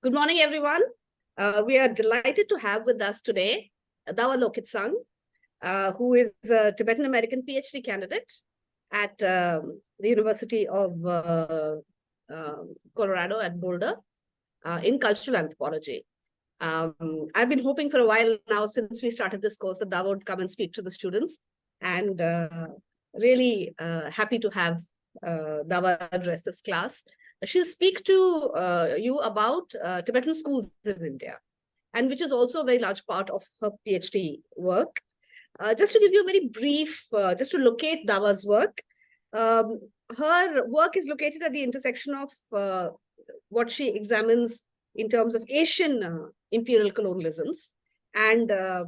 Good morning, everyone. We are delighted to have with us today Dawa Lokyitsang, who is a Tibetan American PhD candidate at the University of Colorado at Boulder in cultural anthropology. I've been hoping for a while now, since we started this course, that Dawa would come and speak to the students, and really happy to have Dawa address this class. She'll speak to you about Tibetan schools in India, and which is also a very large part of her PhD work. Just to give you a very brief, just to locate Dawa's work, her work is located at the intersection of what she examines in terms of Asian imperial colonialisms and the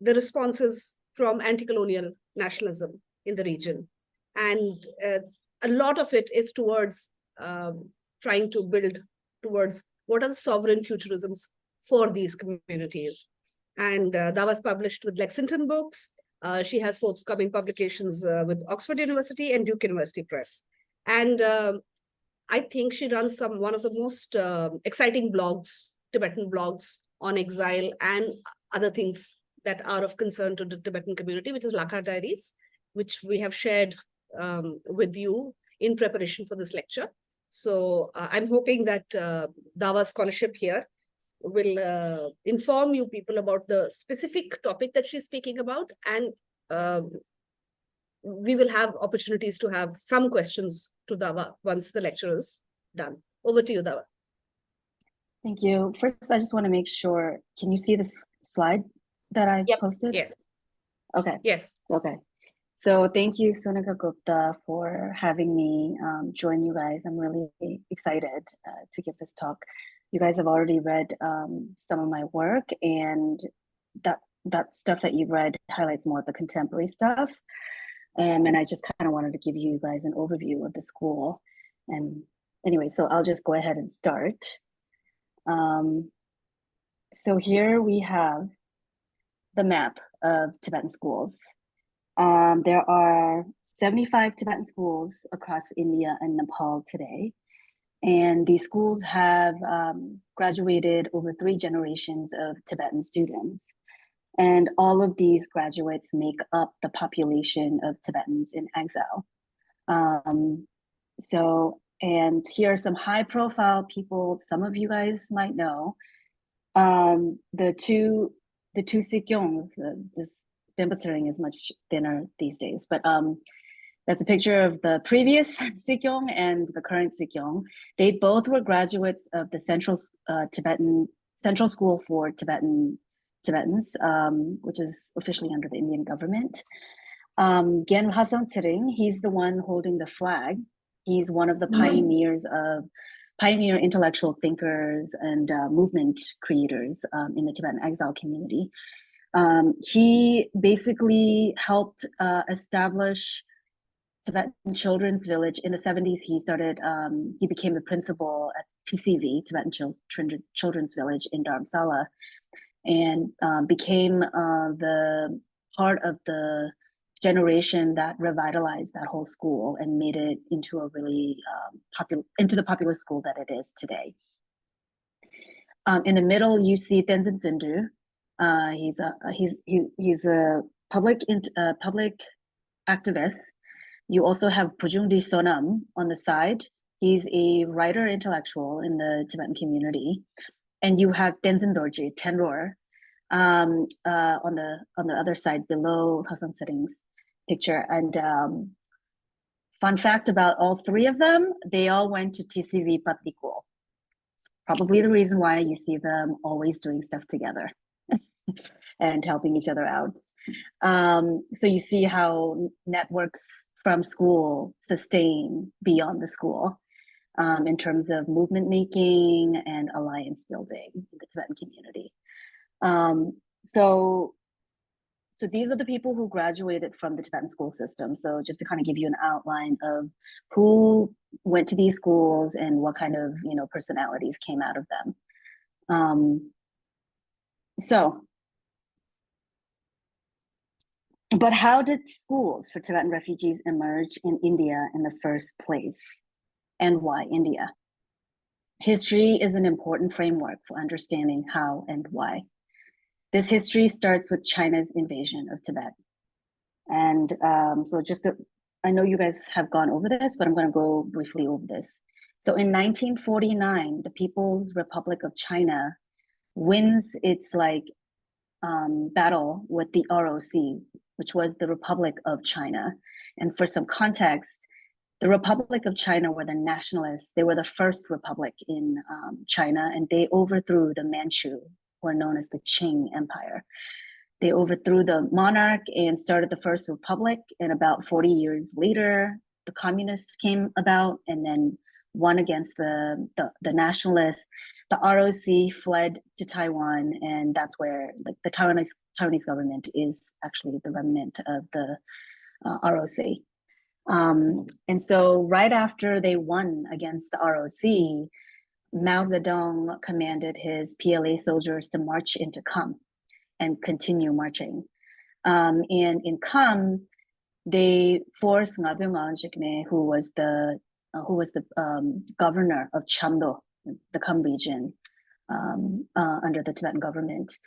responses from anti-colonial nationalism in the region. And a lot of it is towards trying to build towards what are the sovereign futurisms for these communities. And that was published with Lexington Books. She has forthcoming publications with Oxford University and Duke University Press. And I think she runs one of the most exciting blogs, Tibetan blogs on exile and other things that are of concern to the Tibetan community, which is Lakha Diaries, which we have shared with you in preparation for this lecture. So I'm hoping that Dawa's scholarship here will inform you people about the specific topic that she's speaking about, and we will have opportunities to have some questions to Dawa once the lecture is done. Over to you, Dawa. Thank you. First, I just want to make sure, can you see this slide that I posted? Yes. Okay. Yes. Okay. So thank you, Sonika Gupta, for having me join you guys. I'm really excited to give this talk. You guys have already read some of my work, and that stuff that you've read highlights more of the contemporary stuff. And I just kind of wanted to give you guys an overview of the school. And anyway, so I'll just go ahead and start. So here we have the map of Tibetan schools. There are 75 Tibetan schools across India and Nepal today. And these schools have graduated over 3 generations of Tibetan students. And all of these graduates make up the population of Tibetans in exile. And here are some high profile people some of you guys might know. The two Sikyongs, this Bimbatsering is much thinner these days, but that's a picture of the previous Sikyong and the current Sikyong. They both were graduates of the Central School for Tibetans, which is officially under the Indian government. Gen Hasan Tsering, he's the one holding the flag. He's one of the pioneer intellectual thinkers and movement creators in the Tibetan exile community. He basically helped establish Tibetan Children's Village in the 70s. He became the principal at TCV, Tibetan Children's Village in Dharamsala, and became the part of the generation that revitalized that whole school and made it into a really into the popular school that it is today. In the middle, you see Tenzin Sundu. He's a public activist. You also have Pujungdi Sonam on the side. He's a writer intellectual in the Tibetan community. And you have Tenzin Dorji, Tenror, on the other side below Hasan Tsering's picture. And fun fact about all 3 of them, they all went to TCV Patlikul. It's probably the reason why you see them always doing stuff together and helping each other out. So you see how networks from school sustain beyond the school in terms of movement making and alliance building in the Tibetan community. So these are the people who graduated from the Tibetan school system. So just to kind of give you an outline of who went to these schools and what kind of personalities came out of them. But how did schools for Tibetan refugees emerge in India in the first place? And why India? history is an important framework for understanding how and why. This history starts with China's invasion of Tibet. And so I know you guys have gone over this, but I'm going to go briefly over this. So in 1949, the People's Republic of China wins its battle with the ROC, which was the Republic of China. And for some context, the Republic of China were the nationalists. They were the first republic in China, and they overthrew the Manchu, who are known as the Qing Empire. They overthrew the monarch and started the first republic. And about 40 years later, the communists came about and then won against the nationalists. The ROC fled to Taiwan, and that's where the Taiwanese government is actually the remnant of the ROC. And so right after they won against the ROC, Mao Zedong commanded his PLA soldiers to march into Kham and continue marching. And in Kham, they forced Nga Byung-an Jigme, who was the governor of Chamdo, the Kham region, under the Tibetan government.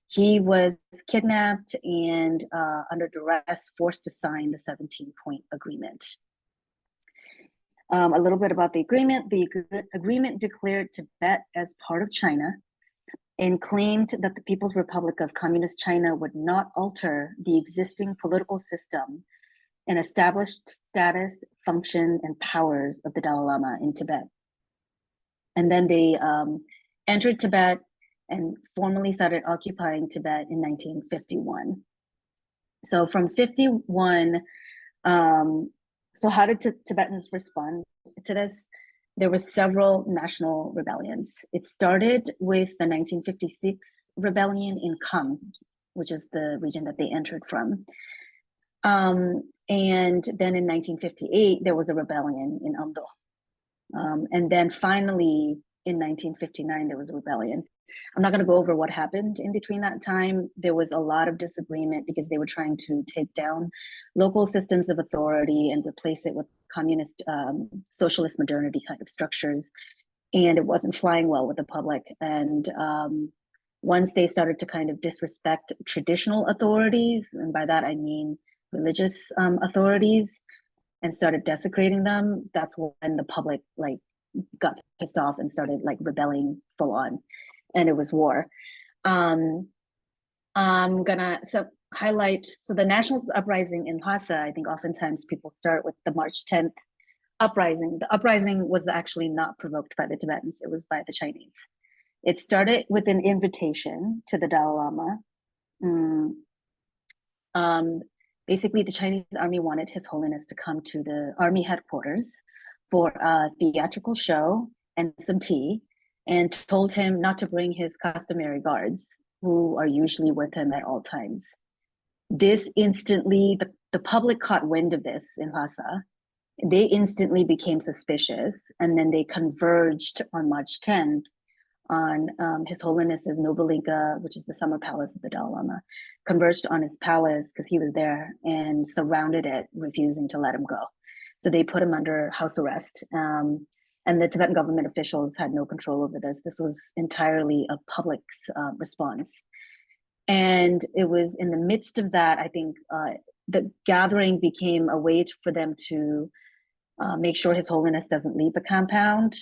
He was kidnapped and under duress forced to sign the 17-point agreement. A little bit about the agreement. The agreement declared Tibet as part of China and claimed that the People's Republic of Communist China would not alter the existing political system and established status, function, and powers of the Dalai Lama in Tibet. And then they entered Tibet and formally started occupying Tibet in 1951. So from 51, so how did Tibetans respond to this? There were several national rebellions. It started with the 1956 rebellion in Kham, which is the region that they entered from. And then in 1958, there was a rebellion in Amdo. And then finally, in 1959, there was a rebellion. I'm not going to go over what happened in between that time. There was a lot of disagreement because they were trying to take down local systems of authority and replace it with communist, socialist modernity kind of structures. And it wasn't flying well with the public. And once they started to kind of disrespect traditional authorities, and by that I mean religious authorities, and started desecrating them, that's when the public got pissed off and started rebelling full on, and it was war. I'm gonna highlight, so the nationalist uprising in Lhasa, I think oftentimes people start with the March 10th uprising. The uprising was actually not provoked by the Tibetans, it was by the Chinese. It started with an invitation to the Dalai Lama. Basically, the Chinese army wanted His Holiness to come to the army headquarters for a theatrical show and some tea, and told him not to bring his customary guards, who are usually with him at all times. This instantly, the public caught wind of this in Lhasa. They instantly became suspicious, and then they converged on March 10th on His Holiness's Nobulinka, which is the summer palace of the Dalai Lama, converged on his palace because he was there and surrounded it, refusing to let him go. So they put him under house arrest. And the Tibetan government officials had no control over this. This was entirely a public's response. And it was in the midst of that, I think the gathering became a way for them to make sure His Holiness doesn't leave the compound,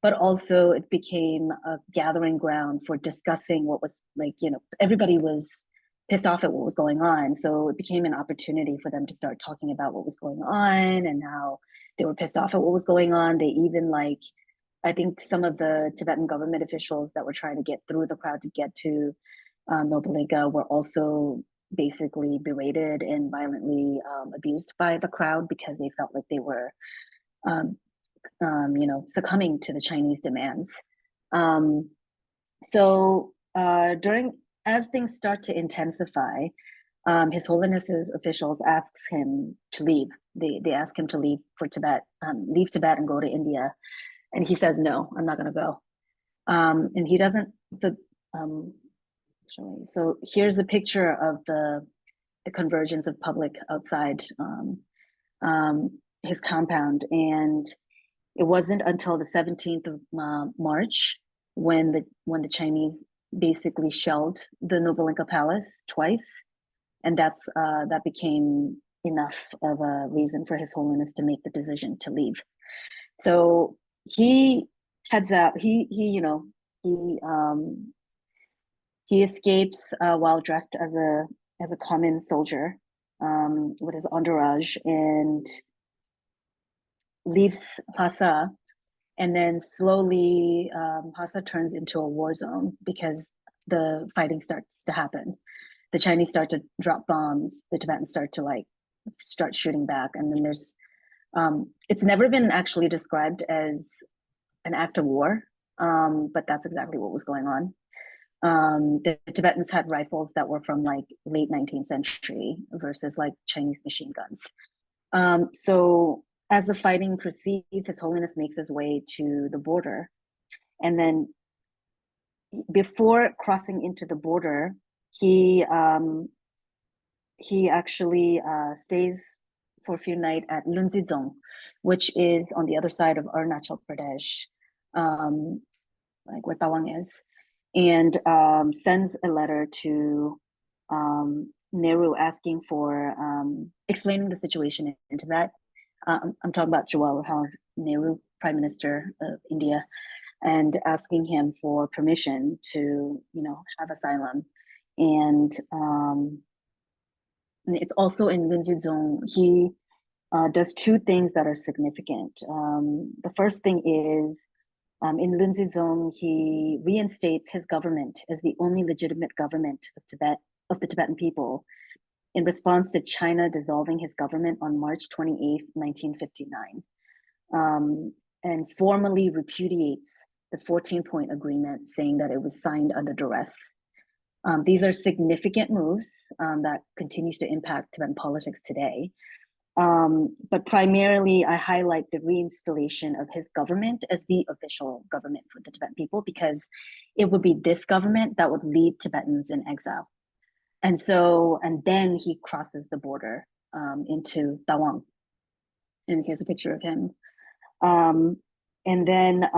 but also it became a gathering ground for discussing what was everybody was pissed off at what was going on. So it became an opportunity for them to start talking about what was going on and how they were pissed off at what was going on. They even I think some of the Tibetan government officials that were trying to get through the crowd to get to Nobulinka were also basically berated and violently abused by the crowd because they felt like they were succumbing to the Chinese demands. As things start to intensify, His Holiness's officials asks him to leave. They ask him to leave for Tibet, leave Tibet and go to India, and he says, "No, I'm not going to go." And he doesn't. So here's a picture of the convergence of public outside his compound, and It wasn't until the 17th of March when the Chinese basically shelled the Noble Inca Palace twice, and that became enough of a reason for His Holiness to make the decision to leave. So he heads out. He escapes while dressed as a common soldier with his entourage, and leaves Lhasa, and then slowly Lhasa turns into a war zone because the fighting starts to happen. The Chinese start to drop bombs, the Tibetans start shooting back, and then there's it's never been actually described as an act of war, but that's exactly what was going on. The Tibetans had rifles that were from like late 19th century versus like Chinese machine guns. So as the fighting proceeds, His Holiness makes his way to the border. And then before crossing into the border, he actually stays for a few nights at Lunzizong, which is on the other side of Arunachal Pradesh, like where Tawang is, and sends a letter to Nehru asking for explaining the situation in Tibet. I'm talking about Jawaharlal Nehru, Prime Minister of India, and asking him for permission to, have asylum. And it's also in Lunzizong. He does two things that are significant. The first thing is in Lunzizong, he reinstates his government as the only legitimate government of the Tibetan people, in response to China dissolving his government on March 28th, 1959, and formally repudiates the 14-point agreement, saying that it was signed under duress. These are significant moves that continues to impact Tibetan politics today. But primarily, I highlight the reinstallation of his government as the official government for the Tibetan people, because it would be this government that would lead Tibetans in exile. And then he crosses the border into Tawang. And here's a picture of him. And then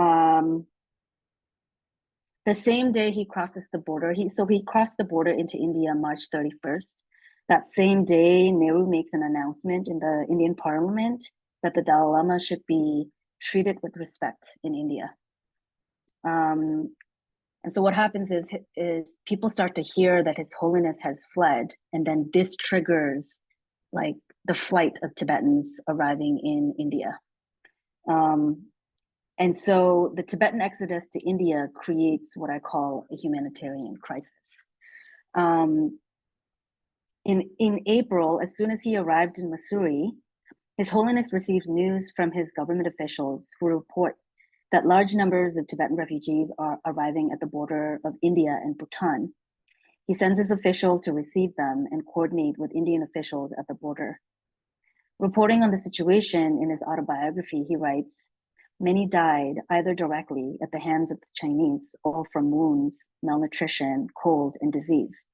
the same day he crosses the border, he crossed the border into India March 31st. That same day, Nehru makes an announcement in the Indian Parliament that the Dalai Lama should be treated with respect in India. And so what happens is people start to hear that His Holiness has fled, and then this triggers like the flight of Tibetans arriving in India. And so the Tibetan exodus to India creates what I call a humanitarian crisis. In April, as soon as he arrived in Mussoorie, His Holiness received news from his government officials who report that large numbers of Tibetan refugees are arriving at the border of India and Bhutan. He sends his official to receive them and coordinate with Indian officials at the border. Reporting on the situation in his autobiography, he writes, "Many died either directly at the hands of the Chinese or from wounds, malnutrition, cold, and disease.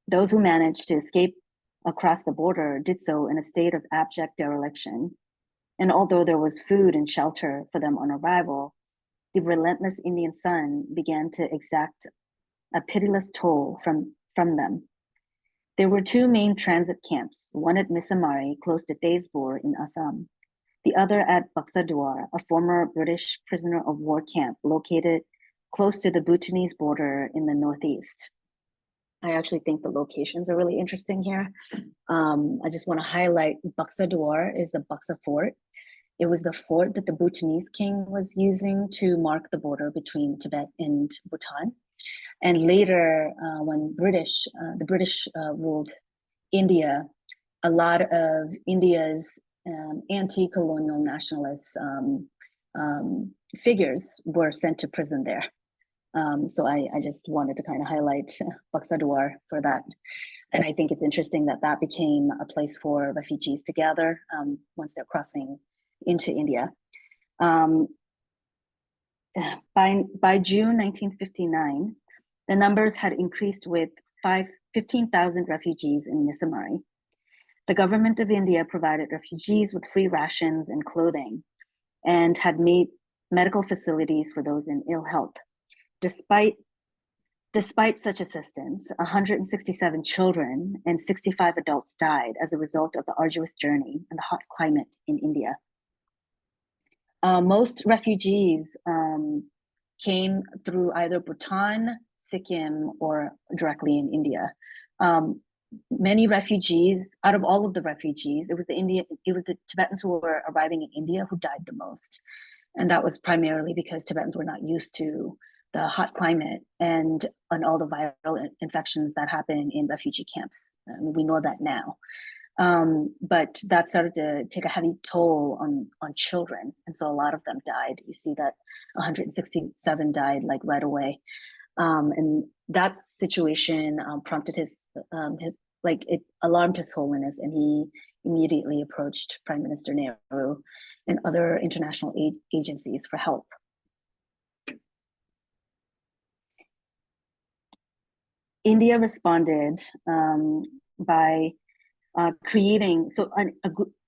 Those who managed to escape across the border did so in a state of abject dereliction. And although there was food and shelter for them on arrival, the relentless Indian sun began to exact a pitiless toll from them. There were two main transit camps, one at Misamari, close to Tezpur in Assam, the other at Baksadwar, a former British prisoner of war camp located close to the Bhutanese border in the northeast." I actually think the locations are really interesting here. I just want to highlight Baksadwar is the Baksa Fort. It was the fort that the Bhutanese king was using to mark the border between Tibet and Bhutan. And later, when the British ruled India, a lot of India's anti-colonial nationalist figures were sent to prison there. So I just wanted to kind of highlight Baksadwar for that. And I think it's interesting that that became a place for refugees to gather once they're crossing into India. By June 1959, the numbers had increased with 15,000 refugees in Misamari. The government of India provided refugees with free rations and clothing. and had made medical facilities for those in ill health. Despite such assistance, 167 children and 65 adults died as a result of the arduous journey and the hot climate in India. Most refugees came through either Bhutan, Sikkim, or directly in India. Many refugees, out of all of the refugees, it was the Tibetans who were arriving in India who died the most. And that was primarily because Tibetans were not used to the hot climate and all the viral infections that happen in refugee camps. We know that now. But that started to take a heavy toll on children. And so a lot of them died. You see that 167 died like right away. And that situation prompted it alarmed His Holiness, and he immediately approached Prime Minister Nehru and other international agencies for help. India responded by creating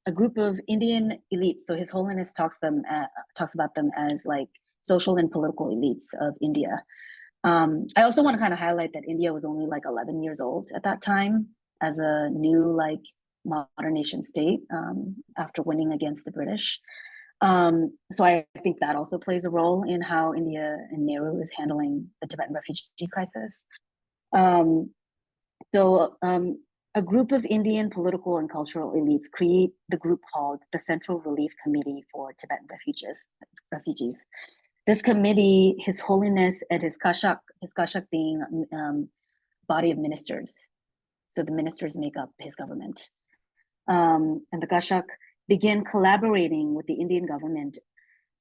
a group of Indian elites. So His Holiness talks about them as like social and political elites of India. I also want to kind of highlight that India was only like 11 years old at that time as a new like modern nation state after winning against the British. So I think that also plays a role in how India and Nehru is handling the Tibetan refugee crisis. A group of Indian political and cultural elites create the group called the Central Relief Committee for Tibetan Refugees. This committee, His Holiness and his Kashak being body of ministers. So the ministers make up his government. And the Kashak began collaborating with the Indian government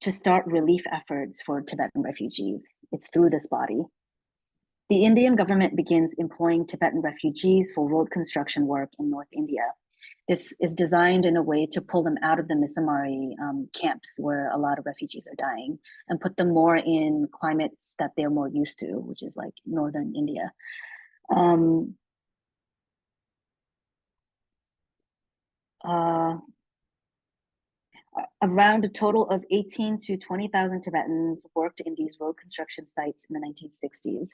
to start relief efforts for Tibetan refugees. It's through this body. The Indian government begins employing Tibetan refugees for road construction work in North India. This is designed in a way to pull them out of the Misamari camps where a lot of refugees are dying and put them more in climates that they're more used to, which is like northern India. Around a total of 18 to 20,000 Tibetans worked in these road construction sites in the 1960s.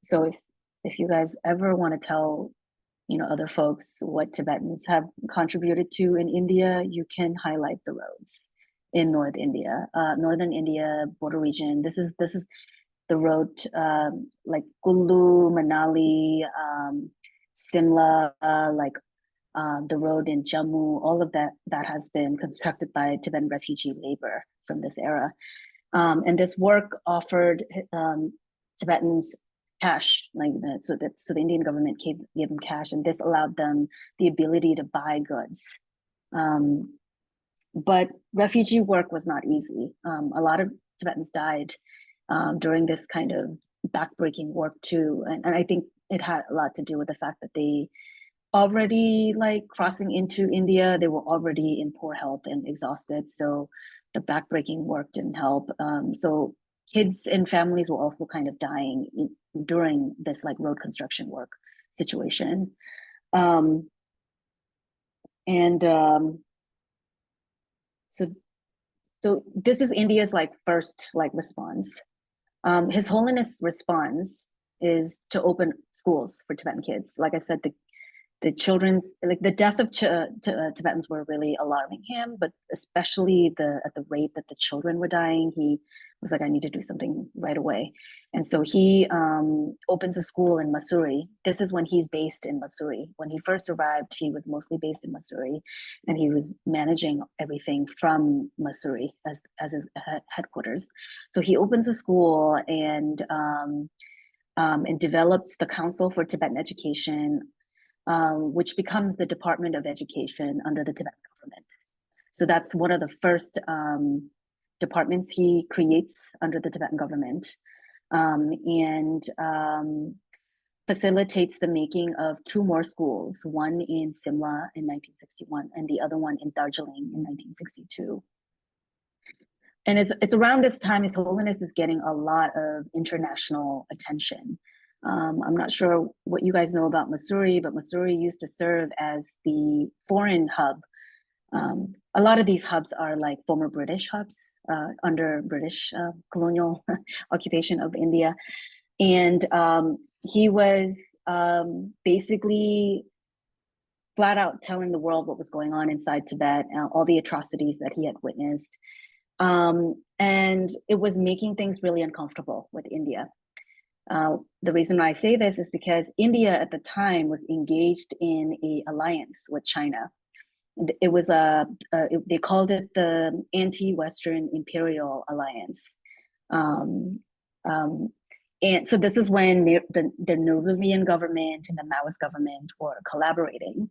So if you guys ever want to tell other folks what Tibetans have contributed to in India, you can highlight the roads in North India, northern India border region. This is the road like Kullu, Manali, Simla, the road in Jammu. All of that has been constructed by Tibetan refugee labor from this era, and this work offered Tibetans cash, so the Indian government gave them cash, and this allowed them the ability to buy goods. But refugee work was not easy. A lot of Tibetans died during this kind of backbreaking work too, and I think it had a lot to do with the fact that they already crossing into India, they were already in poor health and exhausted, so the backbreaking work didn't help. So kids and families were also kind of dying during this road construction work situation. So this is India's first response. His Holiness response is to open schools for Tibetan kids. Like I said, the children's the death of Tibetans were really alarming him, but especially at the rate that the children were dying, he was like, I need to do something right away. And so he opens a school in Mussoorie. This is when he's based in Mussoorie. When he first arrived, he was mostly based in Mussoorie, and he was managing everything from Mussoorie as his headquarters. So he opens a school and develops the Council for Tibetan Education, which becomes the Department of Education under the Tibetan government. So that's one of the first departments he creates under the Tibetan government, and facilitates the making of 2 more schools, one in Simla in 1961 and the other one in Darjeeling in 1962. And it's around this time His Holiness is getting a lot of international attention. I'm not sure what you guys know about Mussoorie, but Mussoorie used to serve as the foreign hub A lot of these hubs are like former British hubs under British colonial occupation of India. And he was basically flat out telling the world what was going on inside Tibet, all the atrocities that he had witnessed. And it was making things really uncomfortable with India. The reason why I say this is because India at the time was engaged in an alliance with China. It was they called it the anti-Western imperial alliance. And so this is when the Nehruvian government and the Maoist government were collaborating.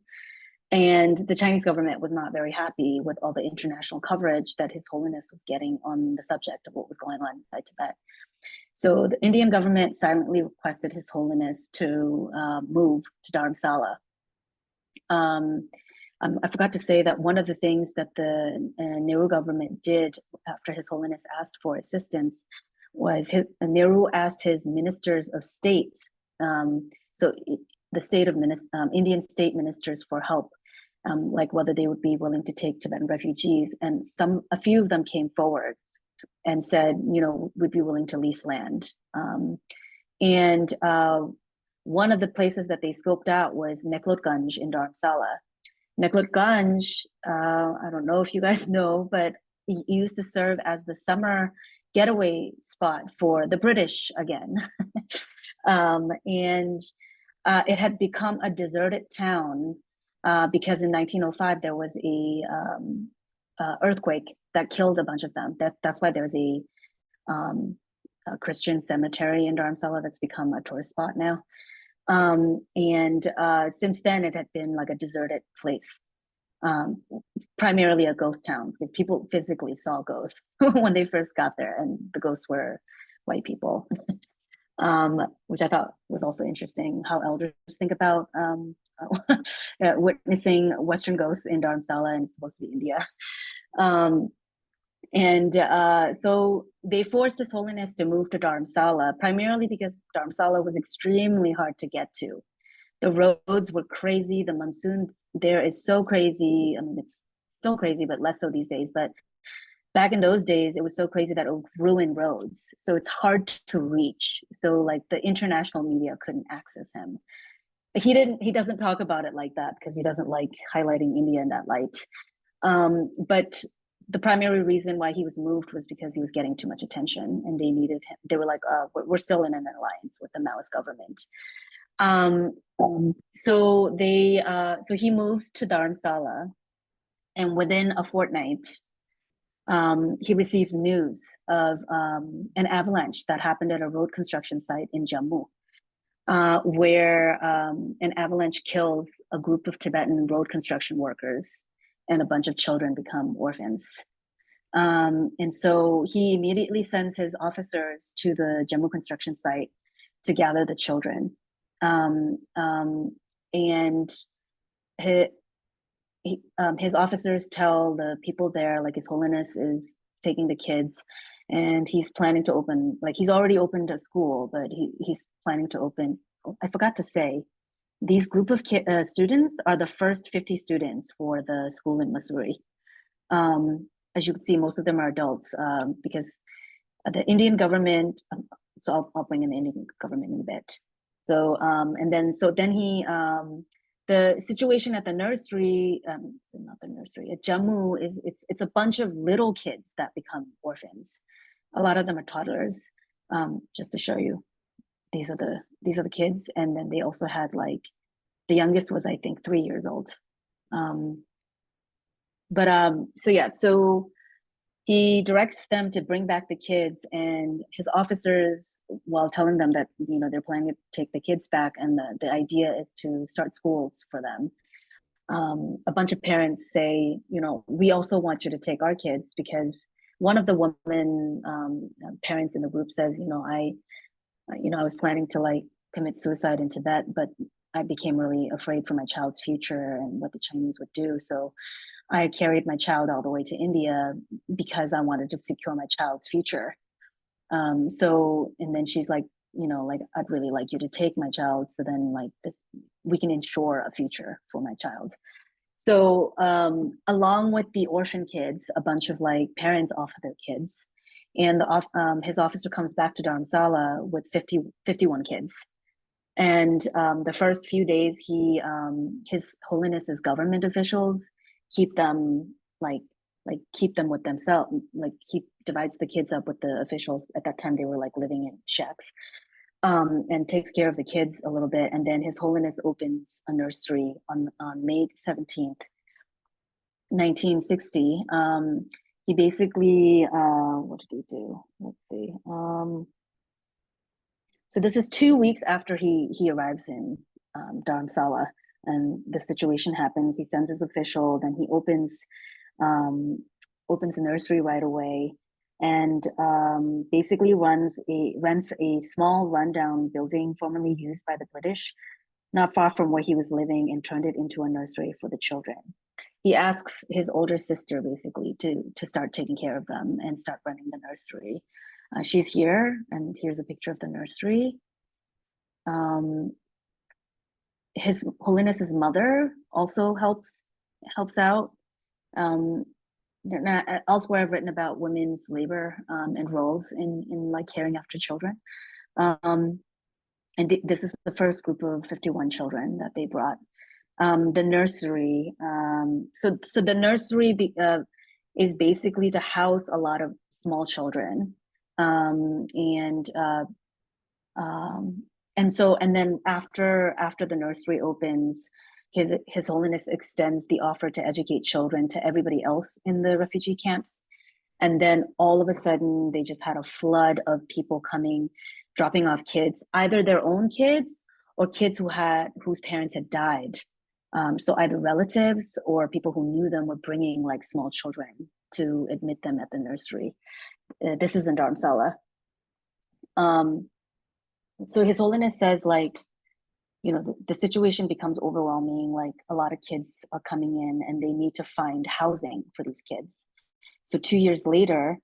And the Chinese government was not very happy with all the international coverage that His Holiness was getting on the subject of what was going on inside Tibet. So the Indian government silently requested His Holiness to move to Dharamsala. I forgot to say that one of the things that the Nehru government did after His Holiness asked for assistance was Nehru asked his ministers of state, so the state of Indian state ministers for help, like whether they would be willing to take Tibetan refugees, and a few of them came forward and said, we'd be willing to lease land. And one of the places that they scoped out was Meklotganj in Dharamsala. Meklotganj, I don't know if you guys know, but it used to serve as the summer getaway spot for the British again. And it had become a deserted town because in 1905 there was a earthquake that killed a bunch of them. That's why there's a Christian cemetery in Dharamsala that's become a tourist spot now. And since then it had been like a deserted place. Primarily a ghost town because people physically saw ghosts when they first got there, and the ghosts were white people, which I thought was also interesting how elders think about witnessing Western ghosts in Dharamsala, and it's supposed to be India. So they forced His Holiness to move to Dharamsala, primarily because Dharamsala was extremely hard to get to. The roads were crazy. The monsoon there is so crazy. I mean, it's still crazy, but less so these days. But back in those days, it was so crazy that it would ruin roads. So it's hard to reach. So like the international media couldn't access him. He doesn't talk about it like that because he doesn't like highlighting India in that light. But the primary reason why he was moved was because he was getting too much attention, and they needed him. They were like, we're still in an alliance with the Maoist government. So he moves to Dharamsala, and within a fortnight, he receives news of an avalanche that happened at a road construction site in Jammu, where an avalanche kills a group of Tibetan road construction workers, and a bunch of children become orphans. And so he immediately sends his officers to the Jammu construction site to gather the children. And his officers tell the people there, like, His Holiness is taking the kids, and he's planning to open, like, he's already opened a school, but he's planning to open. I forgot to say, these group of students are the first 50 students for the school in Missouri. As you can see, most of them are adults because the Indian government. So I'll bring in the Indian government in a bit. So then he the situation at the nursery, so not the nursery, at Jammu is it's a bunch of little kids that become orphans. A lot of them are toddlers. Just to show you, these are the kids, and then they also had, like, the youngest was, I think, 3 years old. So he directs them to bring back the kids, and his officers, while telling them that they're planning to take the kids back, and the idea is to start schools for them. A bunch of parents say, we also want you to take our kids, because one of the women parents in the group says, I was planning to, like, commit suicide in Tibet, but I became really afraid for my child's future and what the Chinese would do. So I carried my child all the way to India because I wanted to secure my child's future. And then she's like, I'd really like you to take my child, so then, like, we can ensure a future for my child. So along with the orphan kids, a bunch of like parents offer their kids, and his officer comes back to Dharamsala with 51 kids. And the first few days, His Holiness's government officials keep them keep them with themselves. Like he divides the kids up with the officials. At that time, they were like living in shacks, and takes care of the kids a little bit. And then His Holiness opens a nursery on May 17th, 1960. He basically, what did he do? Let's see. So this is 2 weeks after he arrives in Dharamsala, and the situation happens. He sends his official, then he opens the nursery right away, and basically rents a small rundown building formerly used by the British, not far from where he was living, and turned it into a nursery for the children. He asks his older sister basically to start taking care of them and start running the nursery. She's here, and here's a picture of the nursery. His Holiness's mother also helps out. Elsewhere, I've written about women's labor and roles in like caring after children. And this is the first group of 51 children that they brought. The nursery. So the nursery is basically to house a lot of small children. And then after the nursery opens, His Holiness extends the offer to educate children to everybody else in the refugee camps. And then all of a sudden, they just had a flood of people coming, dropping off kids, either their own kids or kids whose parents had died. So either relatives or people who knew them were bringing like small children to admit them at the nursery. This is in Dharamsala. So His Holiness says, like, you know, the situation becomes overwhelming. Like a lot of kids are coming in and they need to find housing for these kids. So 2 years later,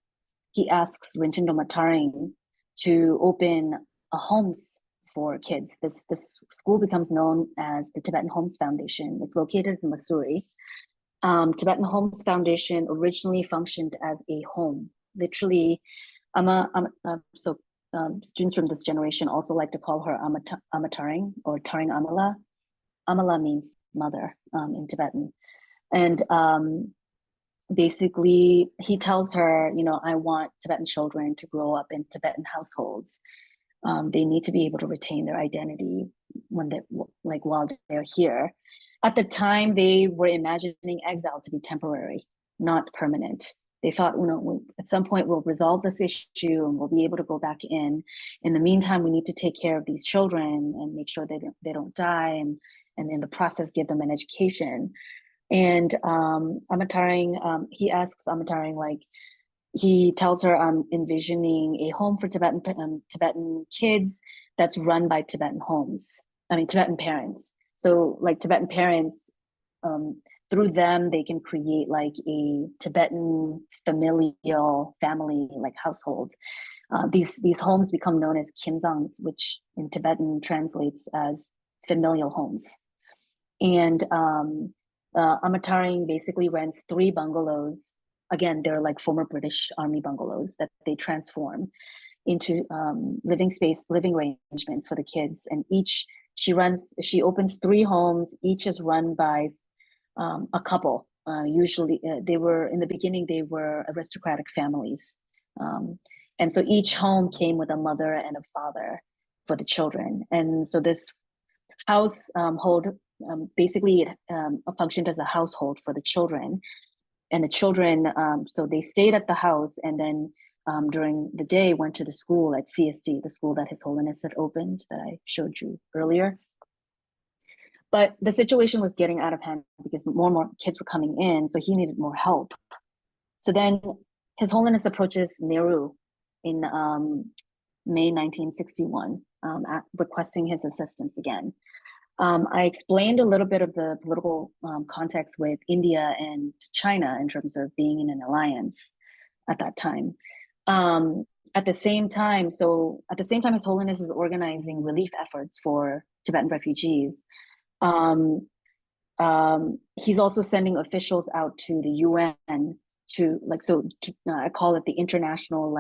he asks Rinchen Mataring to open a homes for kids. This school becomes known as the Tibetan Homes Foundation. It's located in Missouri. Tibetan Homes Foundation originally functioned as a home. Literally, students from this generation also like to call her Amataring or Taring Amala. Amala means mother in Tibetan. And basically, he tells her, you know, I want Tibetan children to grow up in Tibetan households. They need to be able to retain their identity while they're here. At the time, they were imagining exile to be temporary, not permanent. They thought, you know, at some point we'll resolve this issue and we'll be able to go back in. In the meantime, we need to take care of these children and make sure they don't die, and in the process give them an education. And Amataring, he asks Amataring, like, he tells her, I'm envisioning a home for Tibetan kids that's run by Tibetan parents. So like Tibetan parents, through them, they can create like a Tibetan familial family, like households. These homes become known as kinzangs, which in Tibetan translates as familial homes. And Amataring basically rents 3 bungalows. Again, they're like former British Army bungalows that they transform into living arrangements for the kids. And she opens 3 homes. Each is run by a couple. Usually, in the beginning, they were aristocratic families. And so each home came with a mother and a father for the children. And so this household, basically it functioned as a household for the children. And the children, so they stayed at the house, and then during the day went to the school at CSD, the school that His Holiness had opened that I showed you earlier. But the situation was getting out of hand because more and more kids were coming in, so he needed more help. So then His Holiness approaches Nehru in May 1961, requesting his assistance again. I explained a little bit of the political context with India and China in terms of being in an alliance at that time. At the same time, His Holiness is organizing relief efforts for Tibetan refugees. he's also sending officials out to the UN to I call it the international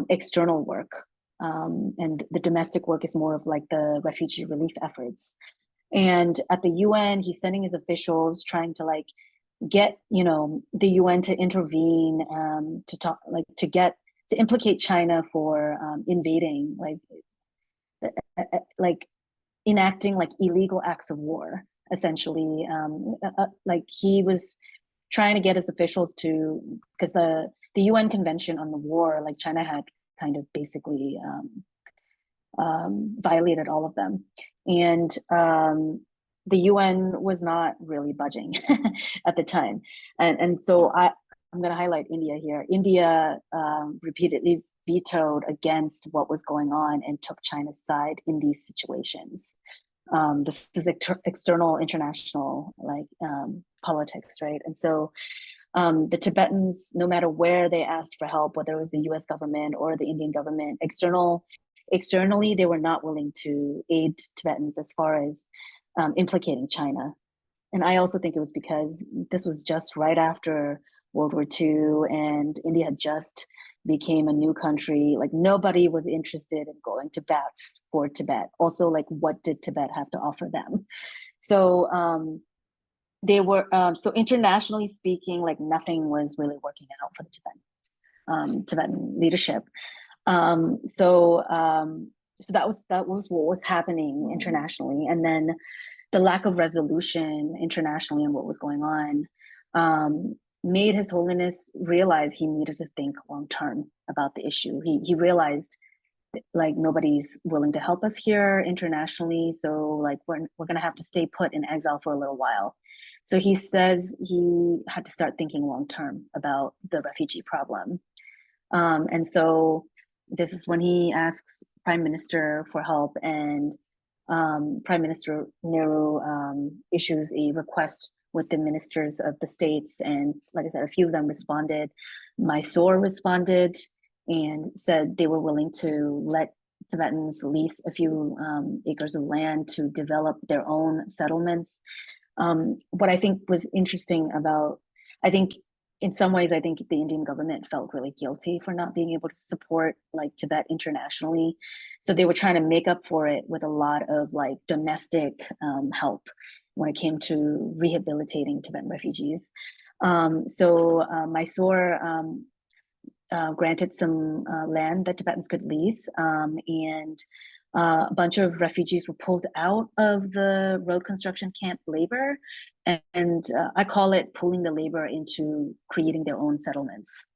external work, and the domestic work is more of like the refugee relief efforts. And at the UN, he's sending his officials trying to get the UN to intervene, to implicate China for invading, enacting illegal acts of war, essentially. He was trying to get his officials to, because the UN Convention on the War, China had kind of basically violated all of them, and the UN was not really budging at the time, and so I'm going to highlight India here. India repeatedly vetoed against what was going on and took China's side in these situations. This is external international politics, right? And so the Tibetans, no matter where they asked for help, whether it was the US government or the Indian government, externally, they were not willing to aid Tibetans as far as implicating China. And I also think it was because this was just right after World War II, and India had just became a new country. Nobody was interested in going to bat for Tibet. Also, what did Tibet have to offer them? So they were so internationally speaking, nothing was really working out for the Tibetan leadership. So that was what was happening internationally, and then the lack of resolution internationally and what was going on made His Holiness realize he needed to think long term about the issue. He realized nobody's willing to help us here internationally, so we're gonna have to stay put in exile for a little while. So he says he had to start thinking long term about the refugee problem, and so this is when he asks Prime Minister for help, and Prime Minister Nehru issues a request with the ministers of the states, and like I said, a few of them responded. Mysore responded and said they were willing to let Tibetans lease a few acres of land to develop their own settlements. What I think was interesting in some ways, I think the Indian government felt really guilty for not being able to support Tibet internationally. So they were trying to make up for it with a lot of domestic help when it came to rehabilitating Tibetan refugees. So Mysore granted some land that Tibetans could lease, and a bunch of refugees were pulled out of the road construction camp labor, and I call it pulling the labor into creating their own settlements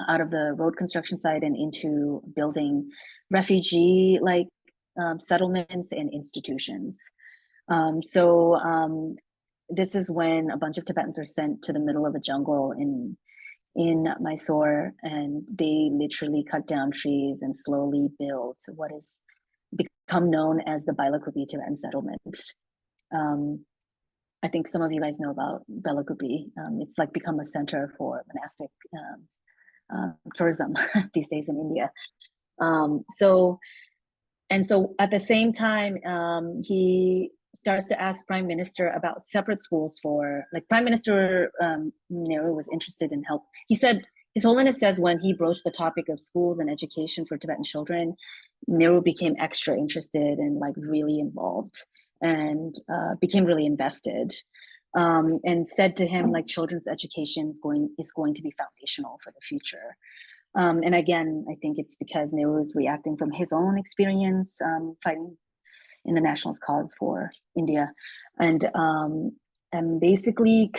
out of the road construction site and into building refugee settlements and institutions. So this is when a bunch of Tibetans are sent to the middle of a jungle in Mysore, and they literally cut down trees and slowly built what is become known as the Bailakupi Tibetan settlement. I think some of you guys know about Bailakupi. It's become a center for monastic tourism these days in India. So at the same time, he starts to ask Prime Minister about separate schools for Prime Minister Nehru was interested in help. He said, His Holiness says when he broached the topic of schools and education for Tibetan children, Nehru became extra interested and really involved, and became really invested, and said to him children's education is going to be foundational for the future. And again, I think it's because Nehru is reacting from his own experience fighting in the nationalist cause for India, and basically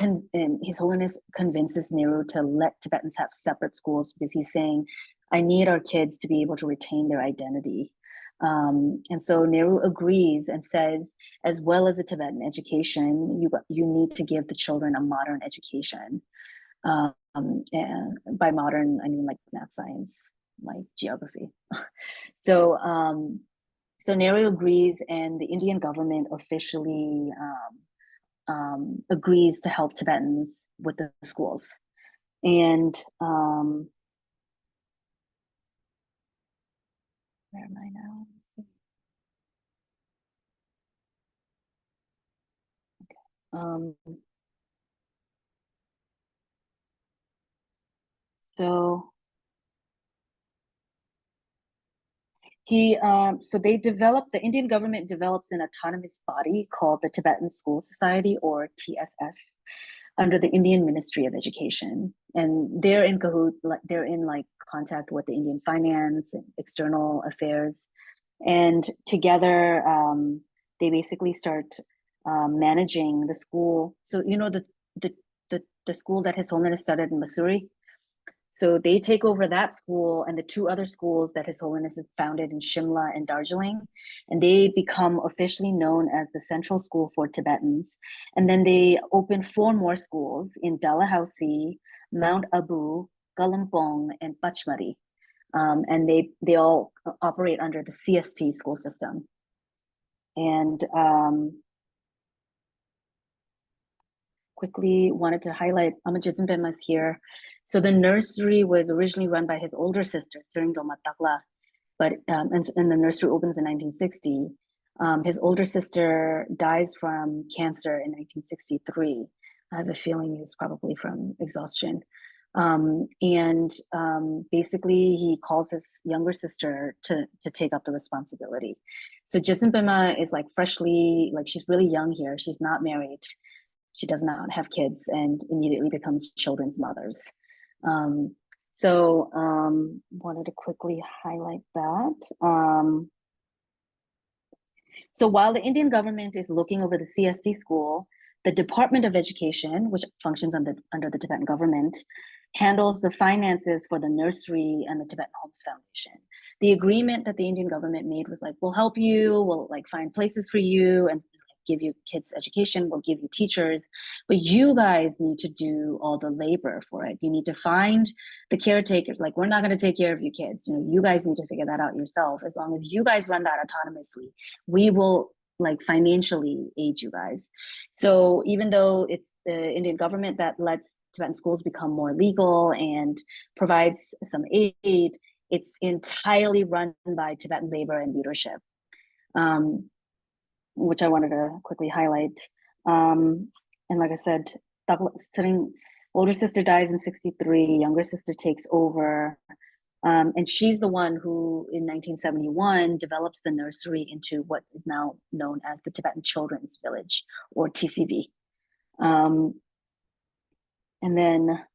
His Holiness convinces Nehru to let Tibetans have separate schools, because he's saying, I need our kids to be able to retain their identity. And so Nehru agrees and says, as well as a Tibetan education, you need to give the children a modern education. And by modern, I mean math, science, geography. So Nehru agrees, and the Indian government officially agrees to help Tibetans with the schools. And where am I now? So the Indian government develops an autonomous body called the Tibetan School Society, or TSS, under the Indian Ministry of Education. And they're in cahoot, they're in like contact with the Indian finance and external affairs. And together, they basically start managing the school. So, you know, the school that His Holiness started in Missouri. So they take over that school and the two other schools that His Holiness has founded in Shimla and Darjeeling, and they become officially known as the Central School for Tibetans. And then they open 4 more schools in Dalhousie, Mount Abu, Kalimpong, and Pachmari. And they all operate under the CST school system. And quickly wanted to highlight Amajitsan Penma's here. So the nursery was originally run by his older sister, Sering Domatakla, but and the nursery opens in 1960. His older sister dies from cancer in 1963. I have a feeling he was probably from exhaustion. Basically he calls his younger sister to take up the responsibility. So Jitsan Penma is like freshly, like she's really young here. She's not married. She does not have kids and immediately becomes children's mothers. Wanted to quickly highlight that. So while the Indian government is looking over the CST school, the Department of Education, which functions under the Tibetan government, handles the finances for the nursery and the Tibetan Homes Foundation. The agreement that the Indian government made was like, we'll help you, we'll like find places for you and give you kids education, we'll give you teachers, but you guys need to do all the labor for it. You need to find the caretakers. Like, we're not going to take care of you kids. You know, you guys need to figure that out yourself. As long as you guys run that autonomously, we will like financially aid you guys. So even though it's the Indian government that lets Tibetan schools become more legal and provides some aid, it's entirely run by Tibetan labor and leadership. Which I wanted to quickly highlight. And like I said, older sister dies in 63, younger sister takes over. And she's the one who in 1971 develops the nursery into what is now known as the Tibetan Children's Village, or TCV. And then,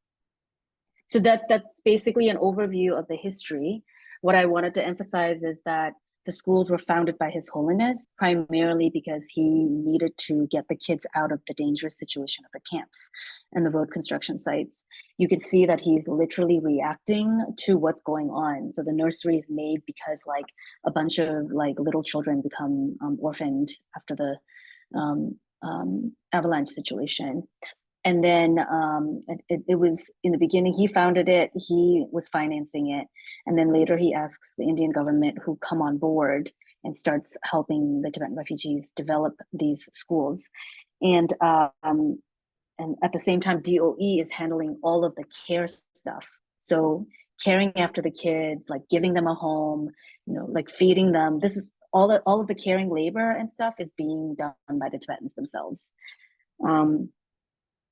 so that's basically an overview of the history. What I wanted to emphasize is that the schools were founded by His Holiness primarily because he needed to get the kids out of the dangerous situation of the camps and the road construction sites. You can see that he's literally reacting to what's going on. So the nursery is made because like a bunch of like little children become orphaned after the avalanche situation. And then it was in the beginning, he founded it, he was financing it. And then later he asks the Indian government who come on board and starts helping the Tibetan refugees develop these schools. And at the same time, DOE is handling all of the care stuff. So caring after the kids, like giving them a home, you know, like feeding them. This is all of the caring labor and stuff is being done by the Tibetans themselves.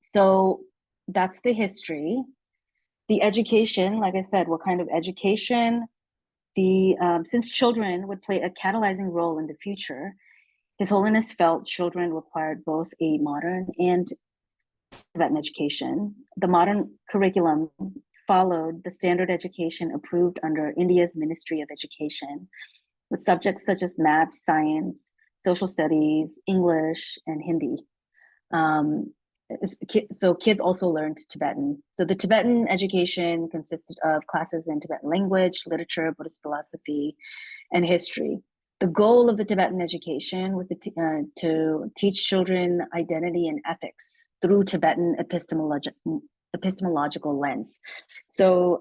So that's the history. The education, like I said, what kind of education? Since children would play a catalyzing role in the future, His Holiness felt children required both a modern and Tibetan education. The modern curriculum followed the standard education approved under India's Ministry of Education, with subjects such as math, science, social studies, English, and Hindi. So kids also learned Tibetan. So the Tibetan education consisted of classes in Tibetan language, literature, Buddhist philosophy, and history. The goal of the Tibetan education was to teach children identity and ethics through Tibetan epistemological lens. So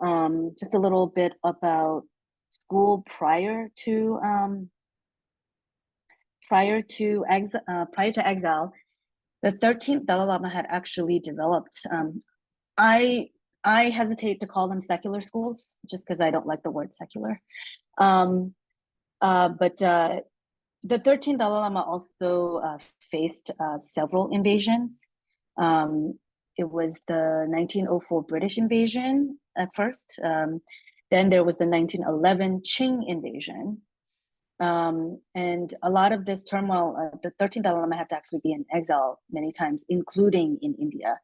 just a little bit about school prior to exile. The 13th Dalai Lama had actually developed, I hesitate to call them secular schools just because I don't like the word secular. But the 13th Dalai Lama also faced several invasions. It was the 1904 British invasion at first. Then there was the 1911 Qing invasion. And a lot of this turmoil, the 13th Dalai Lama had to actually be in exile many times, including in India.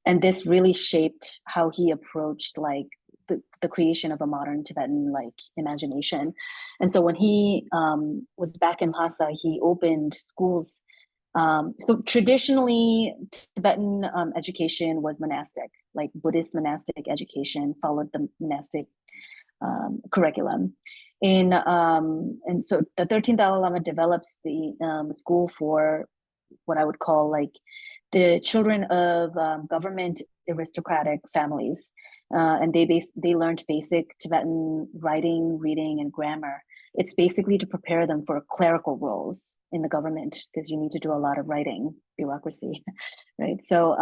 And this really shaped how he approached like the creation of a modern Tibetan like imagination. And so when he was back in Lhasa, he opened schools. So traditionally, Tibetan education was monastic, like Buddhist monastic education followed the monastic curriculum. And so the 13th Dalai Lama develops the school for what I would call like the children of government aristocratic families, and they learned basic Tibetan writing, reading, and grammar. It's basically to prepare them for clerical roles in the government because you need to do a lot of writing, bureaucracy, right? So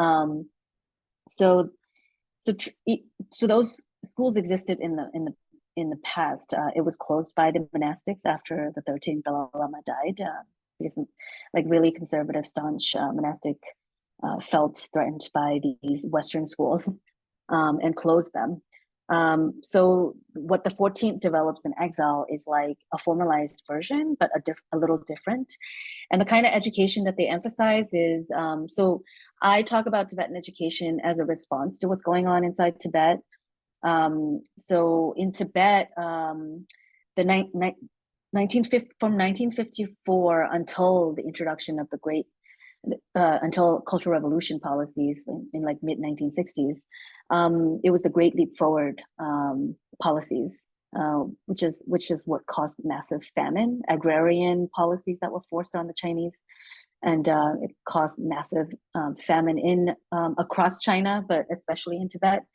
those schools existed in the past. It was closed by the monastics after the 13th Dalai Lama died, because like really conservative, staunch monastic felt threatened by these Western schools and closed them. So what the 14th develops in exile is like a formalized version, but a little different. And the kind of education that they emphasize is, so I talk about Tibetan education as a response to what's going on inside Tibet. So in Tibet, from 1954 until the introduction of the until Cultural Revolution policies in like mid 1960s, it was the Great Leap Forward policies, which is what caused massive famine, agrarian policies that were forced on the Chinese, and it caused massive famine across China, but especially in Tibet.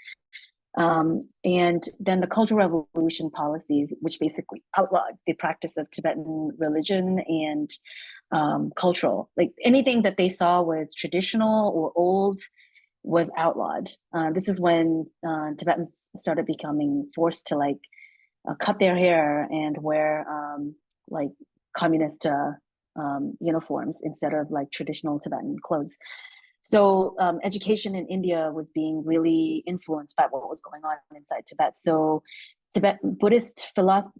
And then the Cultural Revolution policies, which basically outlawed the practice of Tibetan religion and cultural, like anything that they saw was traditional or old was outlawed. This is when Tibetans started becoming forced to like cut their hair and wear like communist uniforms instead of like traditional Tibetan clothes. So education in India was being really influenced by what was going on inside Tibet. So Buddhist philosophy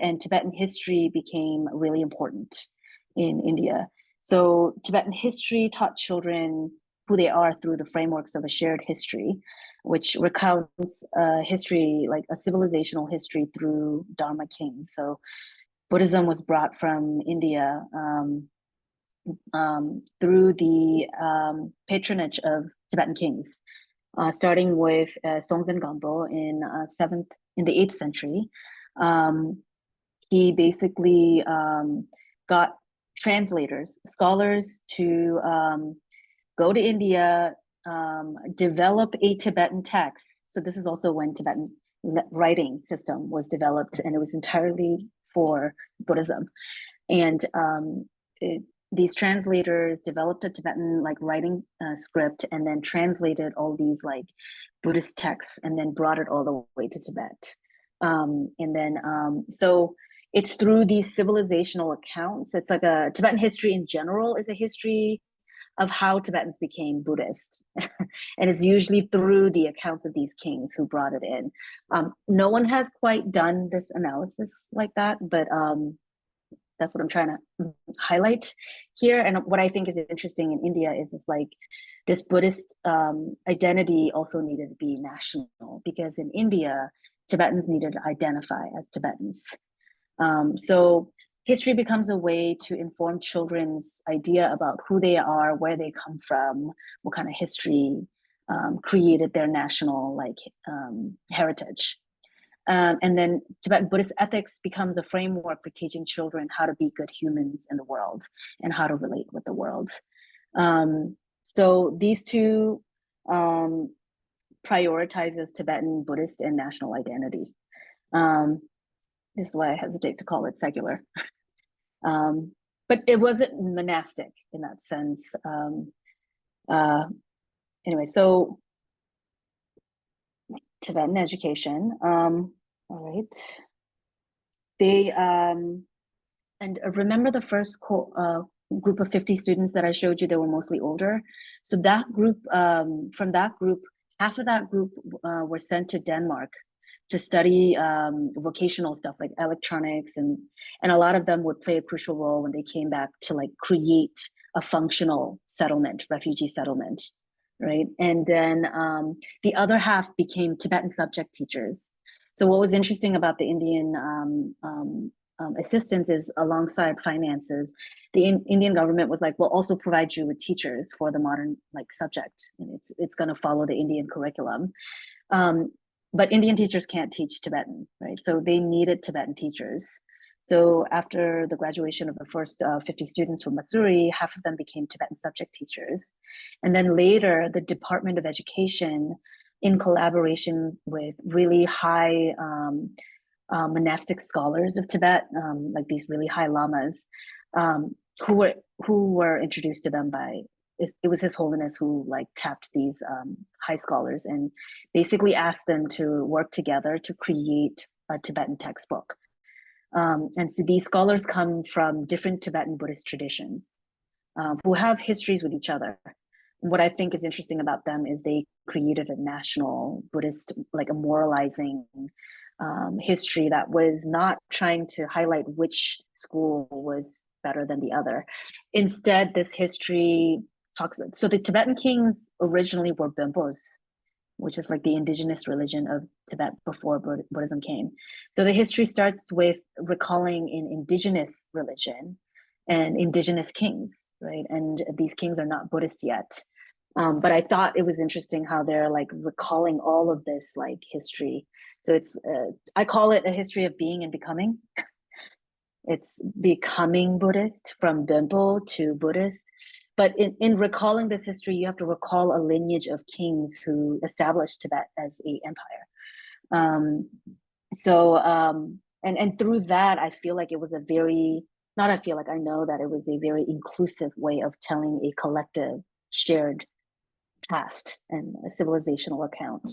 and Tibetan history became really important in India. So Tibetan history taught children who they are through the frameworks of a shared history, which recounts history, like a civilizational history through Dharma kings. So Buddhism was brought from India through the patronage of Tibetan kings, starting with Songtsen Gampo in the 8th century. He basically got translators, scholars to go to India, develop a Tibetan text. So this is also when Tibetan writing system was developed, and it was entirely for Buddhism. And these translators developed a Tibetan like writing script and then translated all these like Buddhist texts and then brought it all the way to Tibet. So it's through these civilizational accounts. It's like a Tibetan history in general is a history of how Tibetans became Buddhist. And it's usually through the accounts of these kings who brought it in. No one has quite done this analysis like that, but that's what I'm trying to highlight here. And what I think is interesting in India is it's like this Buddhist identity also needed to be national, because in India, Tibetans needed to identify as Tibetans. So history becomes a way to inform children's idea about who they are, where they come from, what kind of history created their national like heritage. And then Tibetan Buddhist ethics becomes a framework for teaching children how to be good humans in the world and how to relate with the world. So these two prioritizes Tibetan Buddhist and national identity. This is why I hesitate to call it secular. But it wasn't monastic in that sense. Anyway, so Tibetan education. All right. They and remember the first quote group of 50 students that I showed you, they were mostly older. So that group, from that group, half of that group were sent to Denmark to study vocational stuff like electronics, and a lot of them would play a crucial role when they came back to like create a functional settlement, refugee settlement, right? And then the other half became Tibetan subject teachers. So what was interesting about the Indian assistance is, alongside finances, the Indian government was like, we'll also provide you with teachers for the modern like subject, and it's going to follow the Indian curriculum. But Indian teachers can't teach Tibetan, right? So they needed Tibetan teachers. So after the graduation of the first 50 students from Missouri, half of them became Tibetan subject teachers. And then later, the Department of Education, in collaboration with really high monastic scholars of Tibet, like these really high lamas, who were introduced to them by, it was His Holiness who like tapped these high scholars and basically asked them to work together to create a Tibetan textbook. And so these scholars come from different Tibetan Buddhist traditions, who have histories with each other. What I think is interesting about them is they created a national Buddhist, like a moralizing history that was not trying to highlight which school was better than the other. Instead, this history talks, so the Tibetan kings originally were Bempos, which is like the indigenous religion of Tibet before Buddhism came. So the history starts with recalling an indigenous religion and indigenous kings, right? And these kings are not Buddhist yet. But I thought it was interesting how they're like recalling all of this like history. So it's, I call it a history of being and becoming. It's becoming Buddhist, from Bempo to Buddhist. But in recalling this history, you have to recall a lineage of kings who established Tibet as an empire. And through that, I feel like it was a very, not I feel like, I know that it was a very inclusive way of telling a collective shared past and a civilizational account.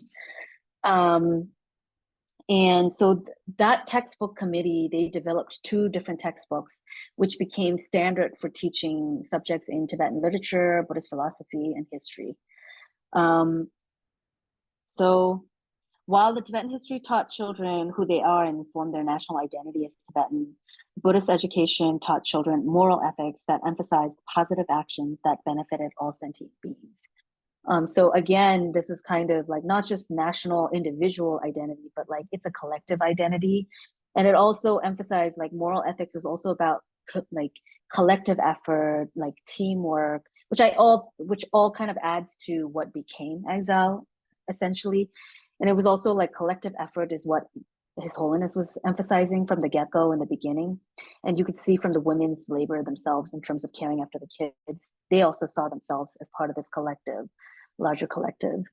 And so that textbook committee, they developed 2 different textbooks, which became standard for teaching subjects in Tibetan literature, Buddhist philosophy, and history. So while the Tibetan history taught children who they are and informed their national identity as Tibetan, Buddhist education taught children moral ethics that emphasized positive actions that benefited all sentient beings. So again, this is kind of like not just national individual identity, but like it's a collective identity. And it also emphasized like moral ethics is also about like collective effort, like teamwork, which all kind of adds to what became exile, essentially. And it was also like collective effort is what His Holiness was emphasizing from the get-go in the beginning. And you could see from the women's labor themselves in terms of caring after the kids, they also saw themselves as part of this collective, larger collective,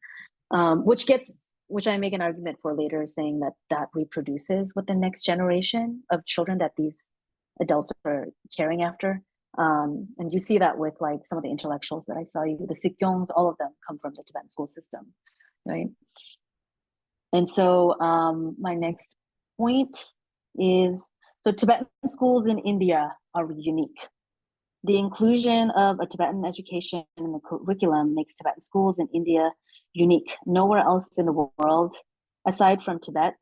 which I make an argument for later, saying that reproduces with the next generation of children that these adults are caring after. And you see that with like some of the intellectuals that I saw you, the Sikyongs, all of them come from the Tibetan school system, right? And so my next point is, so Tibetan schools in India are unique. The inclusion of a Tibetan education in the curriculum makes Tibetan schools in India unique. Nowhere else in the world, aside from Tibet,